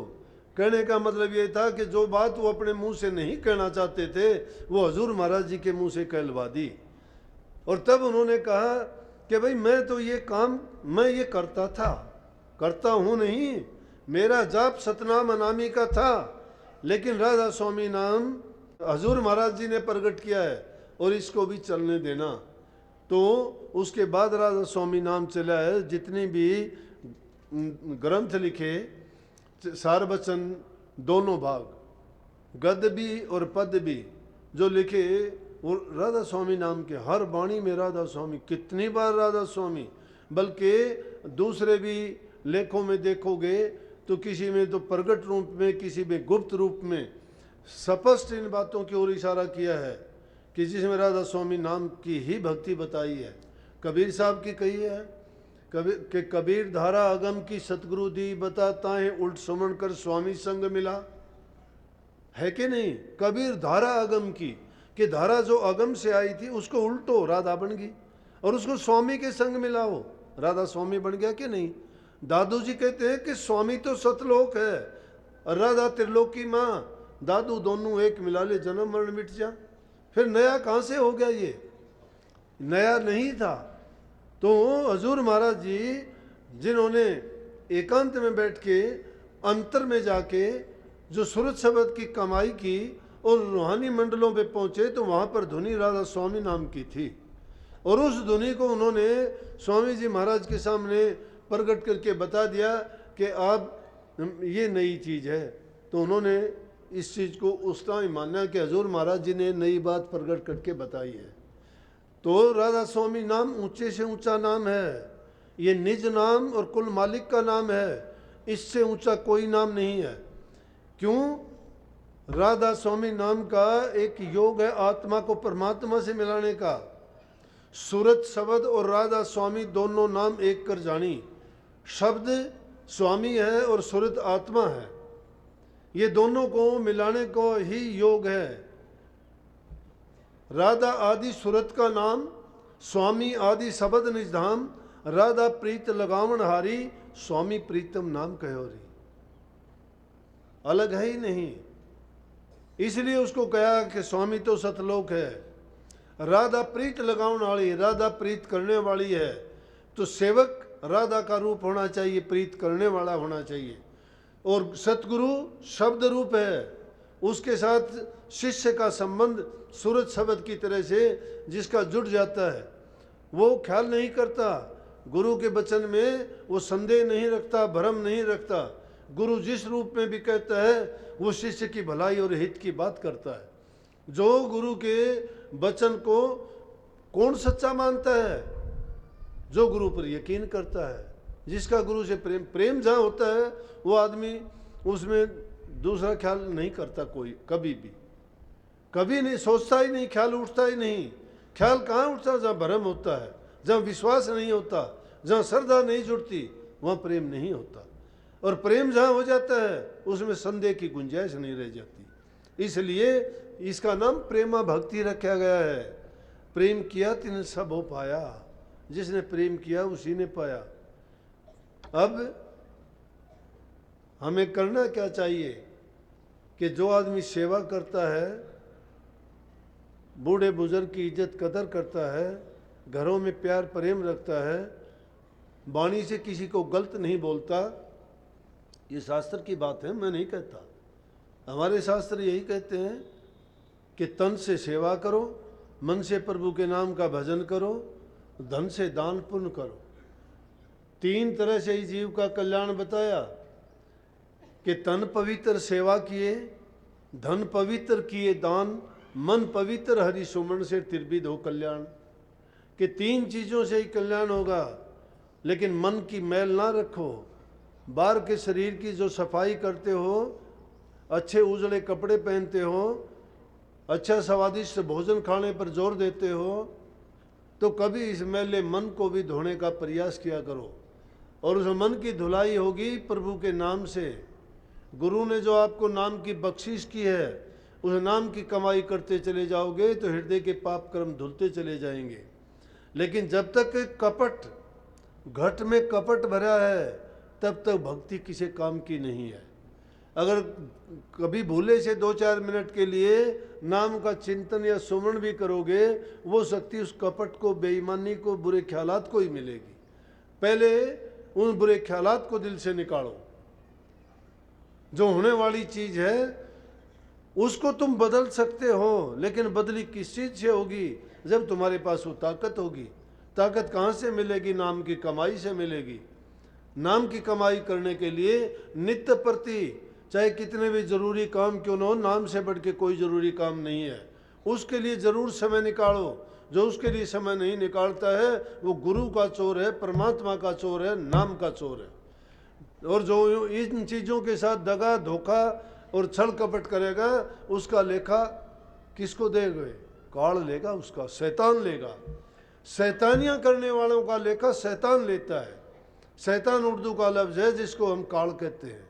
कहने का मतलब ये था कि जो बात वो अपने मुंह से नहीं कहना चाहते थे वो हजूर महाराज जी के मुंह से कहलवा दी। और तब उन्होंने कहा कि भाई मैं तो ये काम मैं ये करता था, करता हूँ नहीं, मेरा जाप सतनाम अनामी का था, लेकिन राधा स्वामी नाम हजूर महाराज जी ने प्रकट किया है और इसको भी चलने देना। तो उसके बाद राधा स्वामी नाम चला है। जितने भी ग्रंथ लिखे, सार वचन दोनों भाग, गद भी और पद भी जो लिखे वो राधा स्वामी नाम के, हर वाणी में राधा स्वामी, कितनी बार राधा स्वामी, बल्कि दूसरे भी लेखों में देखोगे तो किसी में तो प्रगट रूप में, किसी में गुप्त रूप में स्पष्ट इन बातों की ओर इशारा किया है कि जिसमें राधा स्वामी नाम की ही भक्ति बताई है। कबीर साहब की कही है कि कबीर धारा अगम की सतगुरु दी, बताता है उल्ट सुमन कर स्वामी संग मिला, है कि नहीं? कबीर धारा अगम की, कि धारा जो अगम से आई थी उसको उल्टो राधा बन गई और उसको स्वामी के संग मिलाओ, राधा स्वामी बन गया कि नहीं? दादू जी कहते हैं कि स्वामी तो सतलोक है और राधा त्रिलोक की माँ, दादू दोनों एक मिला ले जन्म मरण मिट जा। फिर नया कहाँ से हो गया? ये नया नहीं था। तो हजूर महाराज जी जिन्होंने एकांत में बैठ के अंतर में जाके जो सूरत शब्द की कमाई की और रूहानी मंडलों पे पहुंचे, तो वहाँ पर धुनी राधा स्वामी नाम की थी और उस धुनी को उन्होंने स्वामी जी महाराज के सामने प्रकट करके बता दिया कि आप ये नई चीज़ है। तो उन्होंने इस चीज़ को उस टाइम माना कि हजूर महाराज जी ने नई बात प्रकट करके बताई है। तो राधा स्वामी नाम ऊंचे से ऊंचा नाम है, ये निज नाम और कुल मालिक का नाम है, इससे ऊंचा कोई नाम नहीं है। क्यों? राधा स्वामी नाम का एक योग है आत्मा को परमात्मा से मिलाने का। सूरत शब्द और राधा स्वामी दोनों नाम एक कर जानी। शब्द स्वामी है और सूरत आत्मा है, ये दोनों को मिलाने को ही योग है। राधा आदि सूरत का नाम, स्वामी आदि शब्द निजधाम, राधा प्रीत लगावन हारी, स्वामी प्रीतम नाम कहो री, अलग है ही नहीं। इसलिए उसको कहा कि स्वामी तो सतलोक है। राधा प्रीत लगावन वाली, राधा प्रीत करने वाली है, तो सेवक राधा का रूप होना चाहिए, प्रीत करने वाला होना चाहिए। और सतगुरु शब्द रूप है, उसके साथ शिष्य का संबंध सूरज शब्द की तरह से जिसका जुड़ जाता है, वो ख्याल नहीं करता गुरु के वचन में, वो संदेह नहीं रखता, भ्रम नहीं रखता। गुरु जिस रूप में भी कहता है वो शिष्य की भलाई और हित की बात करता है। जो गुरु के वचन को कौन सच्चा मानता है? जो गुरु पर यकीन करता है, जिसका गुरु से प्रेम, प्रेम जहाँ होता है वो आदमी उसमें दूसरा ख्याल नहीं करता कोई, कभी भी, कभी नहीं सोचता ही नहीं, ख्याल उठता ही नहीं। ख्याल कहाँ उठता? जहाँ भ्रम होता है, जहाँ विश्वास नहीं होता, जहाँ श्रद्धा नहीं जुड़ती, वहाँ प्रेम नहीं होता। और प्रेम जहाँ हो जाता है उसमें संदेह की गुंजाइश नहीं रह जाती। इसलिए इसका नाम प्रेमा भक्ति रखा गया है। प्रेम किया तिन सब हो पाया, जिसने प्रेम किया उसी ने पाया। अब हमें करना क्या चाहिए कि जो आदमी सेवा करता है, बूढ़े बुजुर्ग की इज्जत कदर करता है, घरों में प्यार प्रेम रखता है, वाणी से किसी को गलत नहीं बोलता, ये शास्त्र की बात है, मैं नहीं कहता। हमारे शास्त्र यही कहते हैं कि तन से सेवा करो, मन से प्रभु के नाम का भजन करो, धन से दान पुण्य करो। तीन तरह से ही जीव का कल्याण बताया कि तन पवित्र सेवा किए, धन पवित्र किए दान, मन पवित्र हरि सुमन से त्रिविध हो कल्याण। कि तीन चीज़ों से ही कल्याण होगा, लेकिन मन की मैल ना रखो, बाहर के शरीर की जो सफाई करते हो, अच्छे उजले कपड़े पहनते हो, अच्छा स्वादिष्ट भोजन खाने पर जोर देते हो, तो कभी इस मैले मन को भी धोने का प्रयास किया करो। और उस मन की धुलाई होगी प्रभु के नाम से। गुरु ने जो आपको नाम की बख्शिश की है, उस नाम की कमाई करते चले जाओगे तो हृदय के पाप कर्म धुलते चले जाएंगे। लेकिन जब तक कपट, घट में कपट भरा है, तब तक भक्ति किसी काम की नहीं है। अगर कभी भूले से 2-4 मिनट के लिए नाम का चिंतन या सुमरण भी करोगे, वो शक्ति उस कपट को, बेईमानी को, बुरे ख्यालात को ही मिलेगी। पहले उन बुरे ख्यालात को दिल से निकालो। जो होने वाली चीज है उसको तुम बदल सकते हो, लेकिन बदली किस चीज से होगी? जब तुम्हारे पास वो ताकत होगी। ताकत कहाँ से मिलेगी? नाम की कमाई से मिलेगी। नाम की कमाई करने के लिए नित्य प्रति, चाहे कितने भी जरूरी काम क्यों न हो, नाम से बढ़ के कोई जरूरी काम नहीं है। उसके लिए जरूर समय निकालो। जो उसके लिए समय नहीं निकालता है वो गुरु का चोर है, परमात्मा का चोर है, नाम का चोर है। और जो इन चीजों के साथ दगा, धोखा और छल कपट करेगा, उसका लेखा किसको देगा? काल लेगा, उसका शैतान लेगा। शैतानियां करने वालों का लेखा शैतान लेता है। शैतान उर्दू का लफ्ज है जिसको हम काल कहते हैं।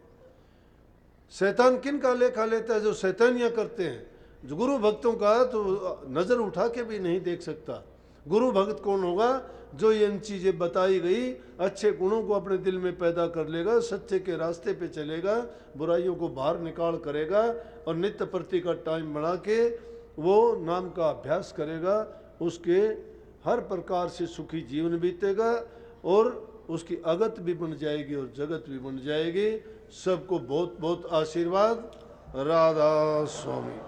शैतान किन का लेखा लेता है? जो शैतानियां करते हैं। जो गुरु भक्तों का तो नजर उठा के भी नहीं देख सकता। गुरु भक्त कौन होगा? जो ये इन चीजें बताई गई अच्छे गुणों को अपने दिल में पैदा कर लेगा, सच्चे के रास्ते पे चलेगा, बुराइयों को बाहर निकाल करेगा और नित्य प्रति का टाइम बना के वो नाम का अभ्यास करेगा। उसके हर प्रकार से सुखी जीवन बीतेगा और उसकी अगत भी बन जाएगी और जगत भी बन जाएगी। सबको बहुत बहुत आशीर्वाद। राधा स्वामी।